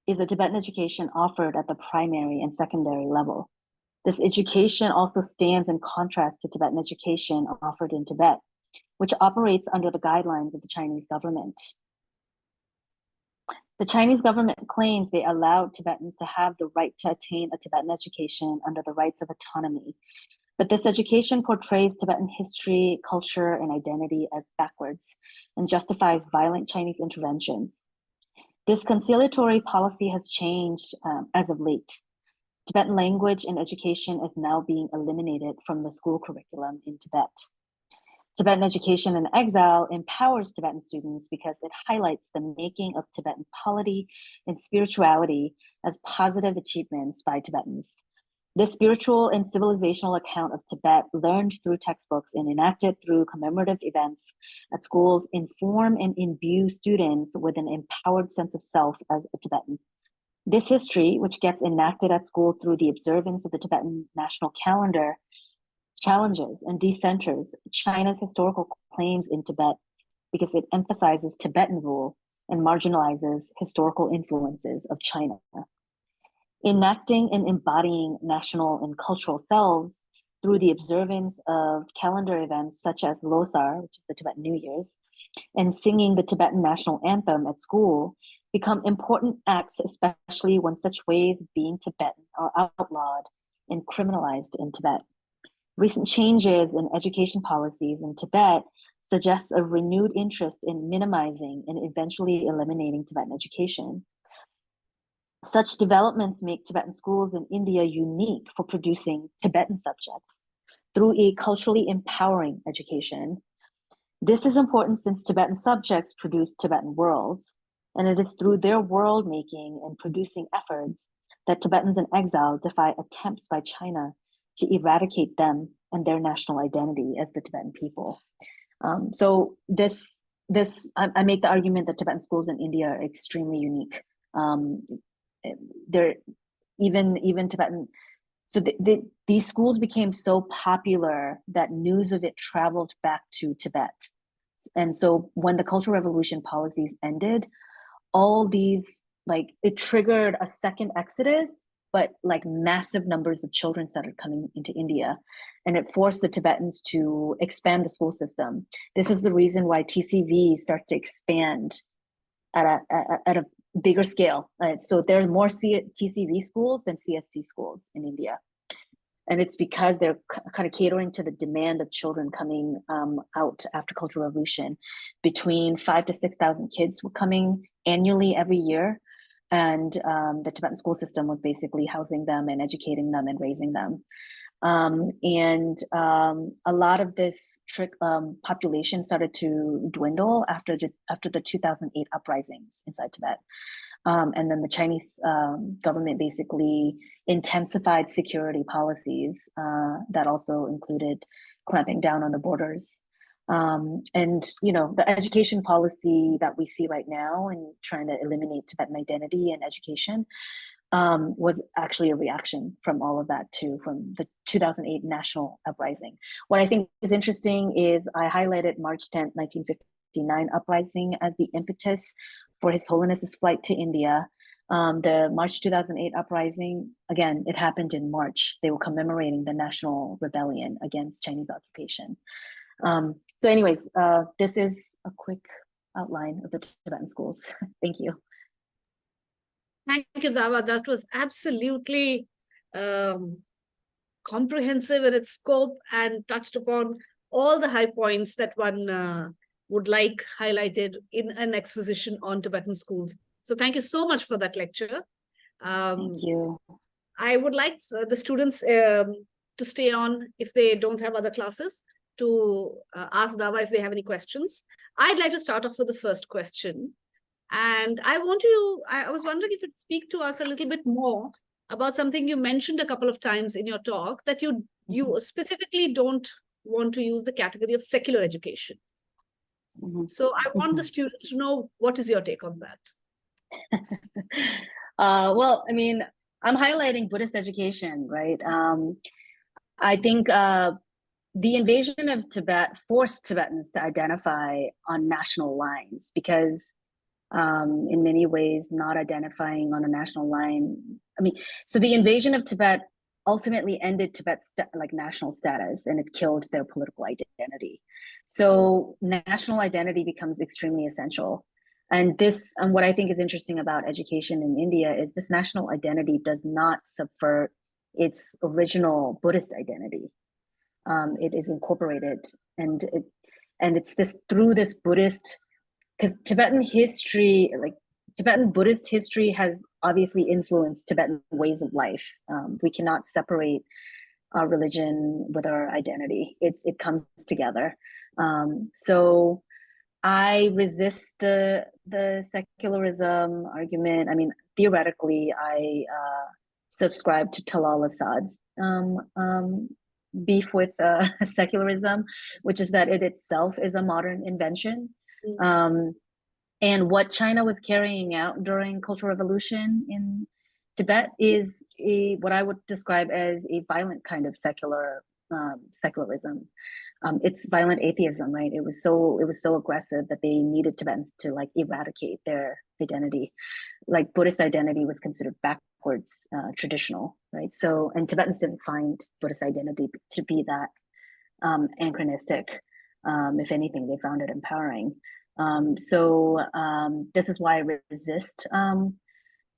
is a Tibetan education offered at the primary and secondary level. This education also stands in contrast to Tibetan education offered in Tibet, which operates under the guidelines of the Chinese government. The Chinese government claims they allowed Tibetans to have the right to attain a Tibetan education under the rights of autonomy. But this education portrays Tibetan history, culture, and identity as backwards and justifies violent Chinese interventions. This conciliatory policy has changed as of late. Tibetan language and education is now being eliminated from the school curriculum in Tibet. Tibetan education in exile empowers Tibetan students because it highlights the making of Tibetan polity and spirituality as positive achievements by Tibetans. This spiritual and civilizational account of Tibet, learned through textbooks and enacted through commemorative events at schools, inform and imbue students with an empowered sense of self as a Tibetan. This history, which gets enacted at school through the observance of the Tibetan national calendar, challenges and decenters China's historical claims in Tibet because it emphasizes Tibetan rule and marginalizes historical influences of China. Enacting and embodying national and cultural selves through the observance of calendar events such as Losar, which is the Tibetan New Year's, and singing the Tibetan national anthem at school become important acts, especially when such ways of being Tibetan are outlawed and criminalized in Tibet. Recent changes in education policies in Tibet suggest a renewed interest in minimizing and eventually eliminating Tibetan education. Such developments make Tibetan schools in India unique for producing Tibetan subjects through a culturally empowering education. This is important since Tibetan subjects produce Tibetan worlds, and it is through their world making and producing efforts that Tibetans in exile defy attempts by China to eradicate them and their national identity as the Tibetan people. So I make the argument that Tibetan schools in India are extremely unique. They're even Tibetan. So these schools became so popular that news of it traveled back to Tibet. And so when the Cultural Revolution policies ended, all these, like, it triggered a second exodus, but like massive numbers of children started coming into India, and it forced the Tibetans to expand the school system. This is the reason why TCV starts to expand at a bigger scale. So there are more TCV schools than CST schools in India. And it's because they're kind of catering to the demand of children coming out after Cultural Revolution. Between 5,000 to 6,000 kids were coming annually every year. And the Tibetan school system was basically housing them and educating them and raising them. A lot of this population started to dwindle after the 2008 uprisings inside Tibet. And then the Chinese government basically intensified security policies that also included clamping down on the borders. And, you know, the education policy that we see right now and trying to eliminate Tibetan identity and education was actually a reaction from all of that too, from the 2008 national uprising. What I think is interesting is I highlighted March 10th, 1959 uprising as the impetus for His Holiness's flight to India. The March 2008 uprising, again, it happened in March. They were commemorating the national rebellion against Chinese occupation. So anyways, this is a quick outline of the Tibetan schools. Thank you. Thank you, Dawa. That was absolutely comprehensive in its scope and touched upon all the high points that one would like highlighted in an exposition on Tibetan schools. So thank you so much for that lecture. Thank you. I would like the students to stay on if they don't have other classes to ask Dawa if they have any questions. I'd like to start off with the first question. And I was wondering if you'd speak to us a little bit more about something you mentioned a couple of times in your talk, that you specifically don't want to use the category of secular education. So I want the students to know, what is your take on that? Well, I mean, I'm highlighting Buddhist education, right? I think the invasion of Tibet forced Tibetans to identify on national lines, because in many ways, not identifying on a national line. I mean, so the invasion of Tibet ultimately ended Tibet's national status, and it killed their political identity. So national identity becomes extremely essential. And what I think is interesting about education in India is this national identity does not subvert its original Buddhist identity. It is incorporated, and it's through this Buddhist, because Tibetan history, Tibetan Buddhist history, has obviously influenced Tibetan ways of life. We cannot separate our religion with our identity. It comes together. So I resist the secularism argument. I mean, theoretically, I subscribe to Talal Assad's beef with secularism, which is that it itself is a modern invention. And what China was carrying out during Cultural Revolution in Tibet is what I would describe as a violent kind of secular secularism. It's violent atheism, right? It was so aggressive that they needed Tibetans to like eradicate their identity. Like Buddhist identity was considered backwards, traditional, right? So, and Tibetans didn't find Buddhist identity to be that anachronistic. If anything, they found it empowering. This is why I resist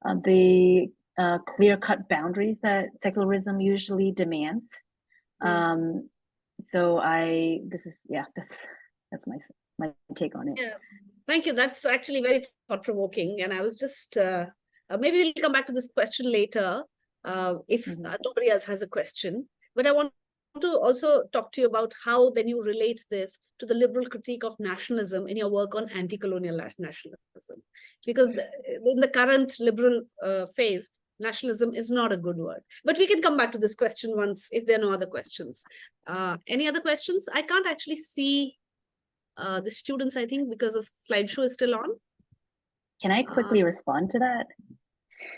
the clear-cut boundaries that secularism usually demands. That's my take on it. Yeah, thank you. That's actually very thought-provoking. And I was just, maybe we'll come back to this question later if nobody else has a question. But I want to also talk to you about how then you relate this to the liberal critique of nationalism in your work on anti-colonial nationalism. Because in the current liberal phase, nationalism is not a good word. But we can come back to this question once if there are no other questions. Any other questions? I can't actually see the students, I think, because the slideshow is still on. Can I quickly respond to that?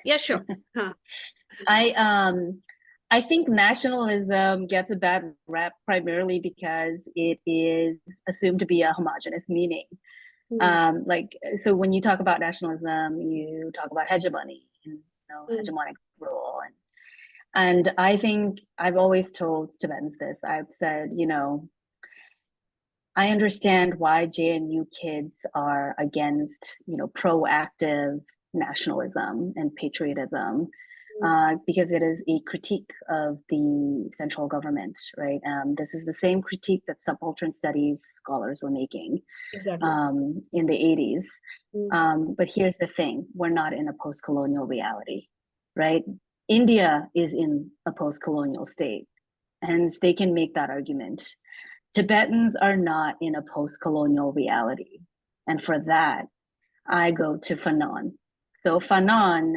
Yeah, sure. I think nationalism gets a bad rap primarily because it is assumed to be a homogenous meaning. So when you talk about nationalism, you talk about hegemony, hegemonic rule. And I think I've always told Tibetans this. I've said, I understand why JNU kids are against, proactive nationalism and patriotism, because it is a critique of the central government, right? This is the same critique that subaltern studies scholars were making in the 80s. But here's the thing, we're not in a post-colonial reality, right? India is in a post-colonial state, and they can make that argument. Tibetans are not in a post-colonial reality. And for that, I go to Fanon. So Fanon,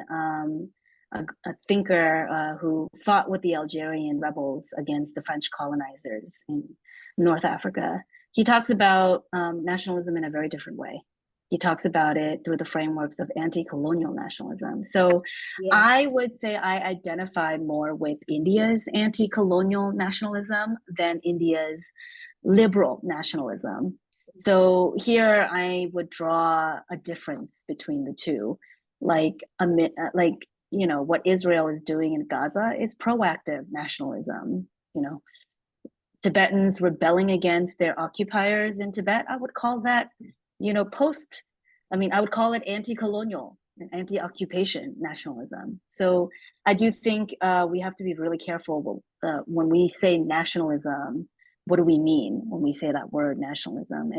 a thinker who fought with the Algerian rebels against the French colonizers in North Africa, he talks about nationalism in a very different way. He talks about it through the frameworks of anti-colonial nationalism. So I would say I identify more with India's anti-colonial nationalism than India's liberal nationalism. So here I would draw a difference between the two. What Israel is doing in Gaza is proactive nationalism. Tibetans rebelling against their occupiers in Tibet, I would call that, I would call it anti-colonial and anti-occupation nationalism. So I do think we have to be really careful when we say nationalism. What do we mean when we say that word nationalism?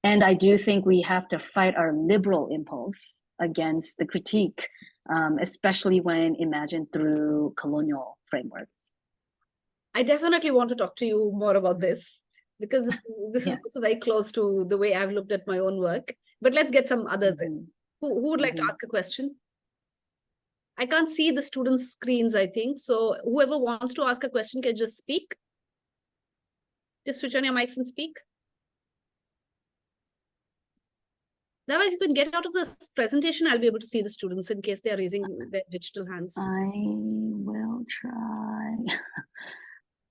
And I do think we have to fight our liberal impulse against the critique, especially when imagined through colonial frameworks. I definitely want to talk to you more about this, because this is also very close to the way I've looked at my own work. But let's get some others in. Who would like to ask a question? I can't see the students' screens, I think. So whoever wants to ask a question can just speak. Just switch on your mics and speak. Dawa, if you can get out of this presentation, I'll be able to see the students in case they are raising their digital hands. I will try.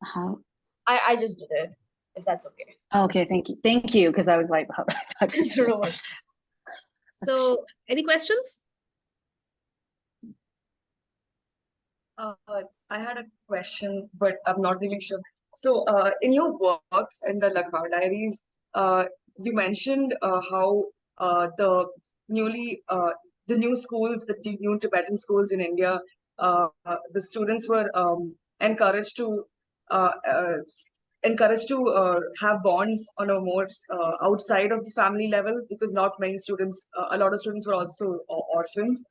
How? I just did it, if that's okay. Okay, thank you. Thank you, because I was like, So, any questions? I had a question, but I'm not really sure. So, in your work in the Lucknow Diaries, you mentioned how the new schools, the new Tibetan schools in India, the students were encouraged to have bonds on a more outside of the family level, because not many students, a lot of students were also orphans.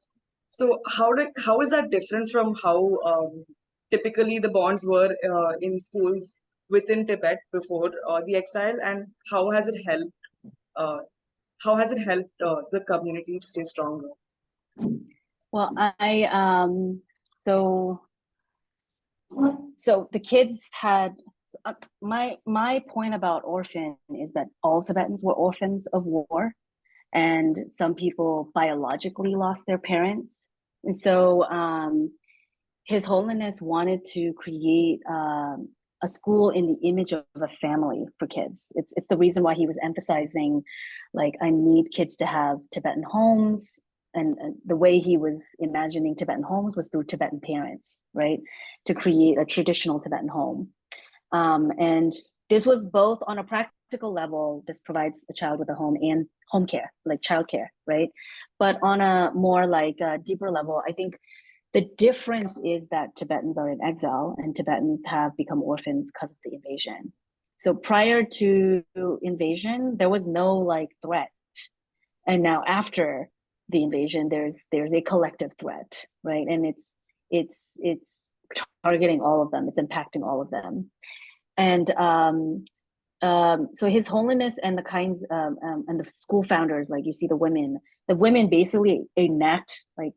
So how is that different from how typically the bonds were in schools within Tibet before the exile, and how has it helped? The community to stay stronger? Well, so the kids had my point about orphan is that all Tibetans were orphans of war, and some people biologically lost their parents. And so His Holiness wanted to create a school in the image of a family for kids. It's the reason why he was emphasizing, like, I need kids to have Tibetan homes. And the way he was imagining Tibetan homes was through Tibetan parents, right? To create a traditional Tibetan home. And this was both on a practical level, this provides a child with a home and home care, like childcare, right? But on a more like deeper level, I think the difference is that Tibetans are in exile and Tibetans have become orphans because of the invasion. So prior to invasion, there was no like threat. And now after the invasion, there's a collective threat, right? And it's targeting all of them. It's impacting all of them. And so His Holiness and the kinds and the school founders, like you see the women basically enact, like,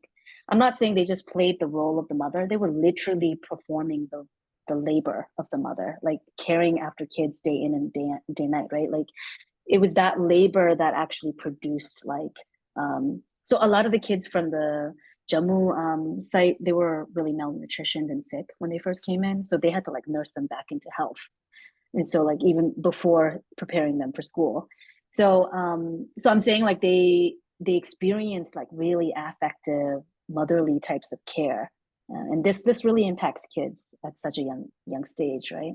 I'm not saying they just played the role of the mother. They were literally performing the labor of the mother, like caring after kids day in and day night, right? Like it was that labor that actually produced like, so a lot of the kids from the Jammu site, they were really malnutritioned and sick when they first came in. So they had to like nurse them back into health. And so like even before preparing them for school. So I'm saying like they experience like really affective, motherly types of care. And this really impacts kids at such a young stage, right?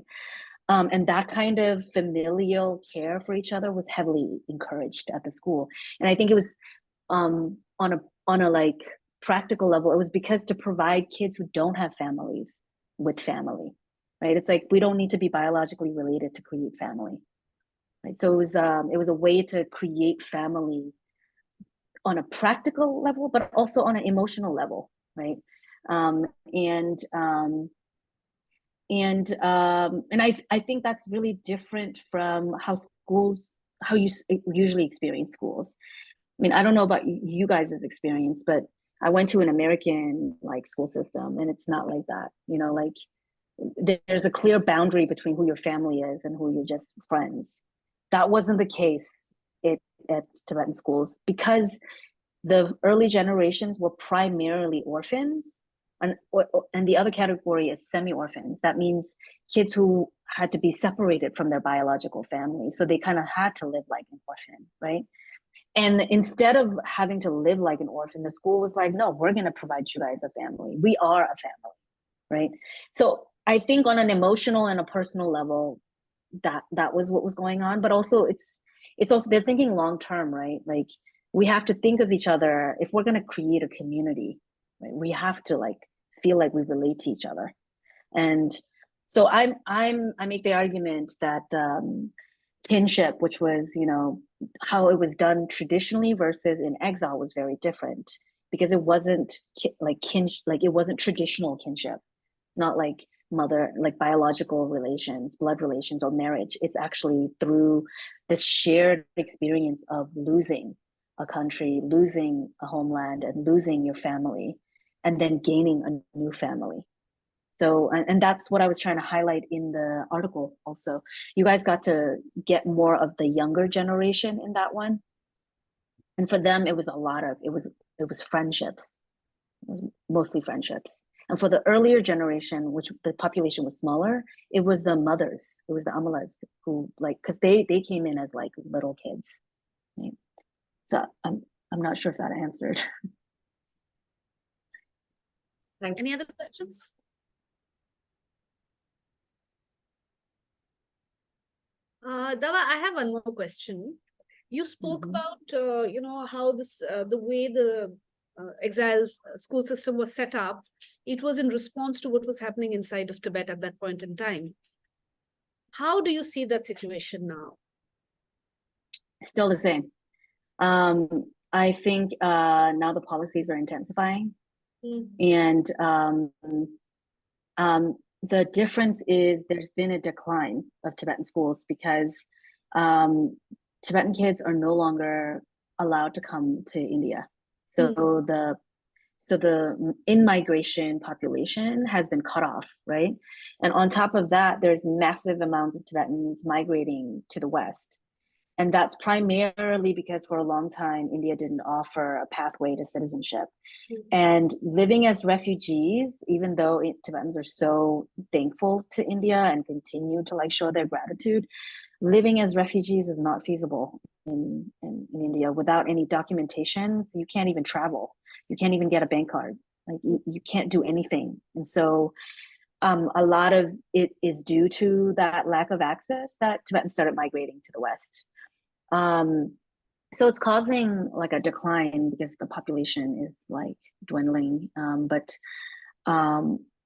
And that kind of familial care for each other was heavily encouraged at the school. And I think it was on a like practical level, it was because to provide kids who don't have families with family, right? It's like we don't need to be biologically related to create family, right? So it was a way to create family on a practical level, but also on an emotional level, right? And I think that's really different from how you usually experience schools. I mean, I don't know about you guys' experience, but I went to an American like school system, and it's not like that. You know, like there's a clear boundary between who your family is and who you're just friends. That wasn't the case at Tibetan schools because the early generations were primarily orphans, and the other category is semi-orphans. That means kids who had to be separated from their biological family. So they kind of had to live like an orphan, right? And instead of having to live like an orphan, the school was like, no, we're going to provide you guys a family. We are a family, right? So I think on an emotional and a personal level, that was what was going on. But also it's also, they're thinking long-term, right? Like we have to think of each other. If we're going to create a community, right, we have to like feel like we relate to each other. And so I make the argument that kinship, which was, you know, how it was done traditionally versus in exile, was very different because it wasn't like it wasn't traditional kinship, not like mother, like biological relations, blood relations, or marriage. It's actually through this shared experience of losing a country, losing a homeland, and losing your family, and then gaining a new family. So, and that's what I was trying to highlight in the article also. You guys got to get more of the younger generation in that one. And for them, it was it was friendships, mostly friendships. And for the earlier generation, which the population was smaller, it was the mothers, it was the amalas who like, because they came in as like little kids. Right? So I'm not sure if that answered. Thank you. Any other questions? Dawa, I have one more question. You spoke about, you know, how this, the way the exiles school system was set up, it was in response to what was happening inside of Tibet at that point in time. How do you see that situation now? Still the same. I think now the policies are intensifying. And the difference is there's been a decline of Tibetan schools because Tibetan kids are no longer allowed to come to India. So the in-migration population has been cut off, right? And on top of that, there's massive amounts of Tibetans migrating to the West. And that's primarily because for a long time, India didn't offer a pathway to citizenship. And living as refugees, even though Tibetans are so thankful to India and continue to like show their gratitude, living as refugees is not feasible in India without any documentation. So you can't even travel. You can't even get a bank card. Like you can't do anything. And so a lot of it is due to that lack of access that Tibetans started migrating to the West. So it's causing like a decline because the population is like dwindling. But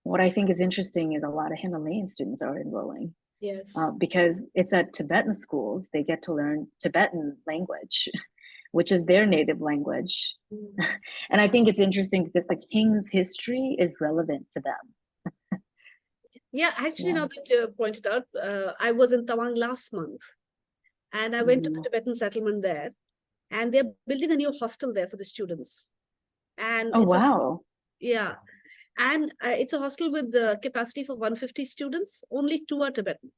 what I think is interesting is a lot of Himalayan students are enrolling. Yes. Because it's at Tibetan schools, they get to learn Tibetan language, which is their native language. And I think it's interesting because the king's history is relevant to them. Yeah, actually, Yeah. now that you pointed out, I was in Tawang last month, and I went to the Tibetan settlement there, and they're building a new hostel there for the students. And Oh, it's wow. yeah, and it's a hostel with the capacity for 150 students. Only 2 are Tibetan.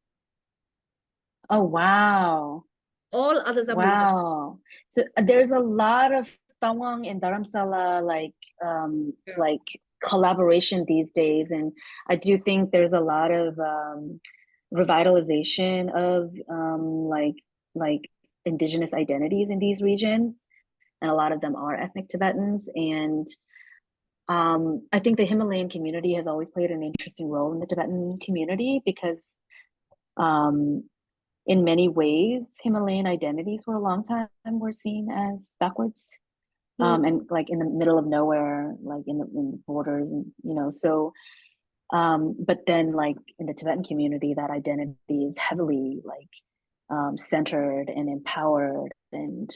Oh, wow. All others are Buddhist. Wow. So there's a lot of Tawang and Dharamsala like collaboration these days. And I do think there's a lot of revitalization of like indigenous identities in these regions. And a lot of them are ethnic Tibetans. And I think the Himalayan community has always played an interesting role in the Tibetan community because in many ways, Himalayan identities for a long time were seen as backwards, and like in the middle of nowhere, like in the borders, and so. But then, like in the Tibetan community, that identity is heavily like centered and empowered, and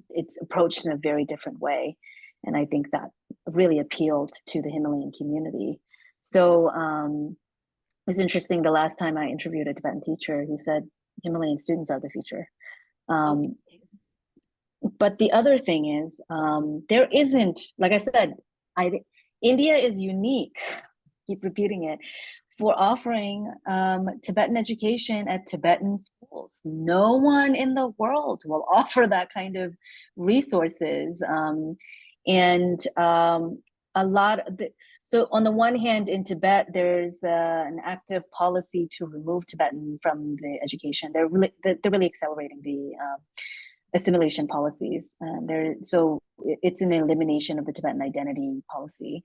it's approached in a very different way. And I think that really appealed to the Himalayan community. So it was interesting. The last time I interviewed a Tibetan teacher, he said Himalayan students are the future. But the other thing is, there isn't, like I said, India is unique, keep repeating it, for offering Tibetan education at Tibetan schools. No one in the world will offer that kind of resources. And a lot of so on the one hand, in Tibet, there's an active policy to remove Tibetan from the education. They're really accelerating the assimilation policies. So it's an elimination of the Tibetan identity policy.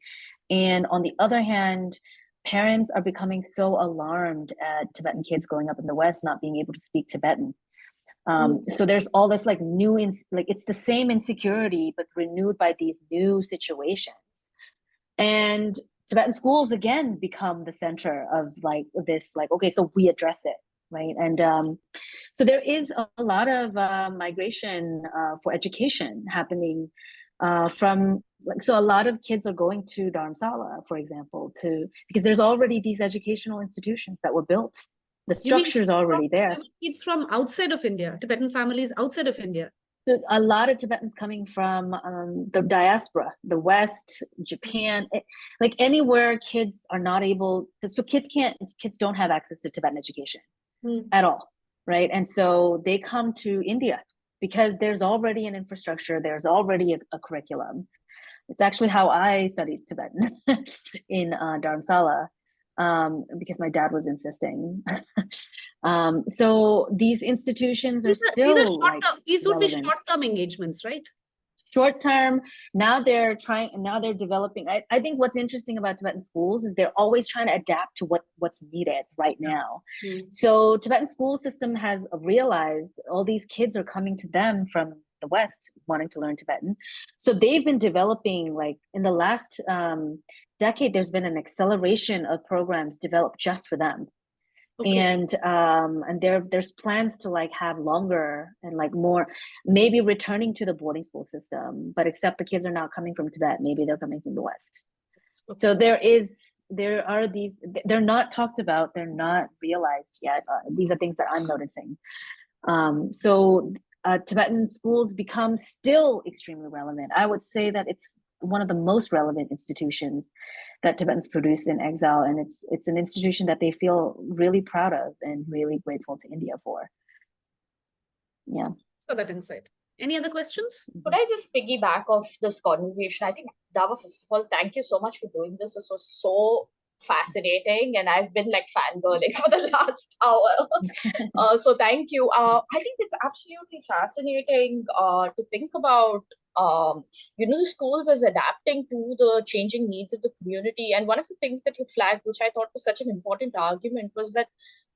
And on the other hand, parents are becoming so alarmed at Tibetan kids growing up in the West not being able to speak Tibetan. So there's all this like it's the same insecurity, but renewed by these new situations. And Tibetan schools again become the center of like this, like, okay, so we address it, right? And so there is a lot of migration for education happening from like, so a lot of kids are going to Dharamsala, for example, because there's already these educational institutions that were built. The structure is already there. Kids from outside of India, Tibetan families outside of India. So a lot of Tibetans coming from the diaspora, the West, Japan, like anywhere kids are not able, so kids don't have access to Tibetan education at all, right? And so they come to India because there's already an infrastructure, there's already a curriculum. It's actually how I studied Tibetan in Dharamsala, because my dad was insisting. So these institutions are still these would be short-term engagements, right? Short term. Now they're developing. I think what's interesting about Tibetan schools is they're always trying to adapt to what's needed right now. So Tibetan school system has realized all these kids are coming to them from the West wanting to learn Tibetan. So they've been developing, like in the last decade, there's been an acceleration of programs developed just for them. Okay. And there's plans to like have longer and like more, maybe returning to the boarding school system, but except the kids are not coming from Tibet, maybe they're coming from the West. Okay. So there are these, they're not talked about, they're not realized yet. These are things that I'm noticing. So Tibetan schools become still extremely relevant. I would say that it's one of the most relevant institutions that Tibetans produce in exile, and it's an institution that they feel really proud of and really grateful to India for. Yeah. for that insight. Any other questions? Could I just piggyback off this conversation? I think, Dawa, first of all, thank you so much for doing this. This was so fascinating, and I've been like fangirling for the last hour. So thank you. I think it's absolutely fascinating to think about, the schools as adapting to the changing needs of the community. And one of the things that you flagged, which I thought was such an important argument, was that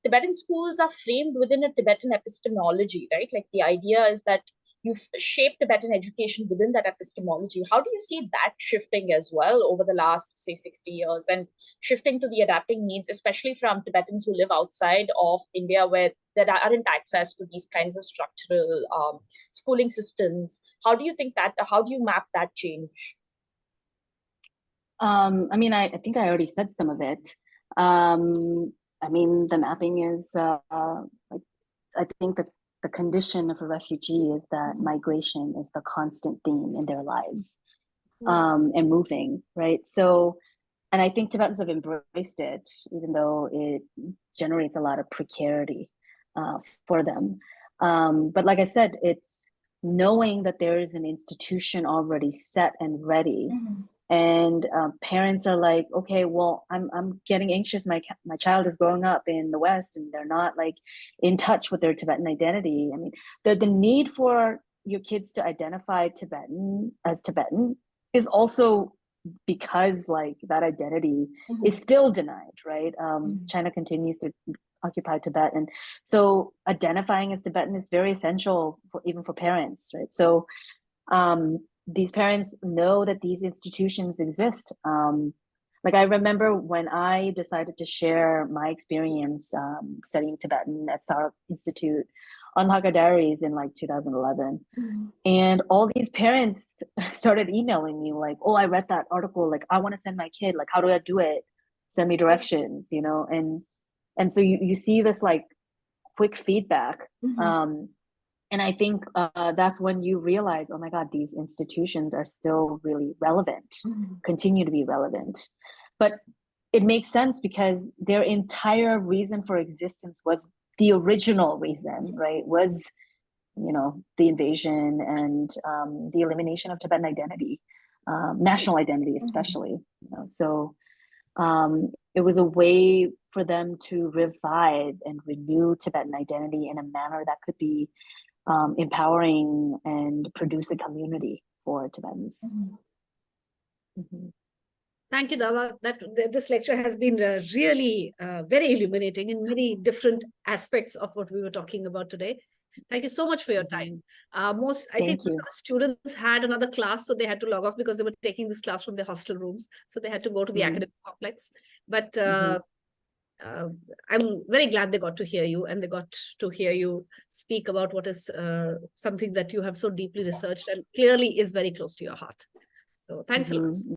Tibetan schools are framed within a Tibetan epistemology, right? Like the idea is that you've shaped Tibetan education within that epistemology. How do you see that shifting as well over the last, say, 60 years, and shifting to the adapting needs, especially from Tibetans who live outside of India, where there aren't access to these kinds of structural schooling systems? How do you map that change? I mean, I think I already said some of it. I mean, the mapping is, like, I think that the condition of a refugee is that migration is the constant theme in their lives, and moving, right? So, and I think Tibetans have embraced it, even though it generates a lot of precarity for them. But like I said, it's knowing that there is an institution already set and ready. And parents are like, okay, well, I'm getting anxious. My child is growing up in the West, and they're not like in touch with their Tibetan identity. I mean, the need for your kids to identify Tibetan as Tibetan is also because like that identity is still denied, right? China continues to occupy Tibet, and so identifying as Tibetan is very essential even for parents, right? So these parents know that these institutions exist. Like I remember when I decided to share my experience studying Tibetan at Sarup Institute on Hakka Diaries in like 2011. And all these parents started emailing me like, oh, I read that article, like I want to send my kid, like how do I do it? Send me directions, and so you see this like quick feedback. And I think that's when you realize, oh my God, these institutions are still really relevant, continue to be relevant. But it makes sense because their entire reason for existence was the original reason, right? Was, the invasion and the elimination of Tibetan identity, national identity especially. So it was a way for them to revive and renew Tibetan identity in a manner that could be empowering and produce a community for Tibetans. Thank you, Dawa. This lecture has been really very illuminating in many different aspects of what we were talking about today. Thank you so much for your time. I think most of the students had another class, so they had to log off because they were taking this class from their hostel rooms. So they had to go to the academic complex. But I'm very glad they got to hear you, and they got to hear you speak about what is something that you have so deeply researched and clearly is very close to your heart. So thanks a lot.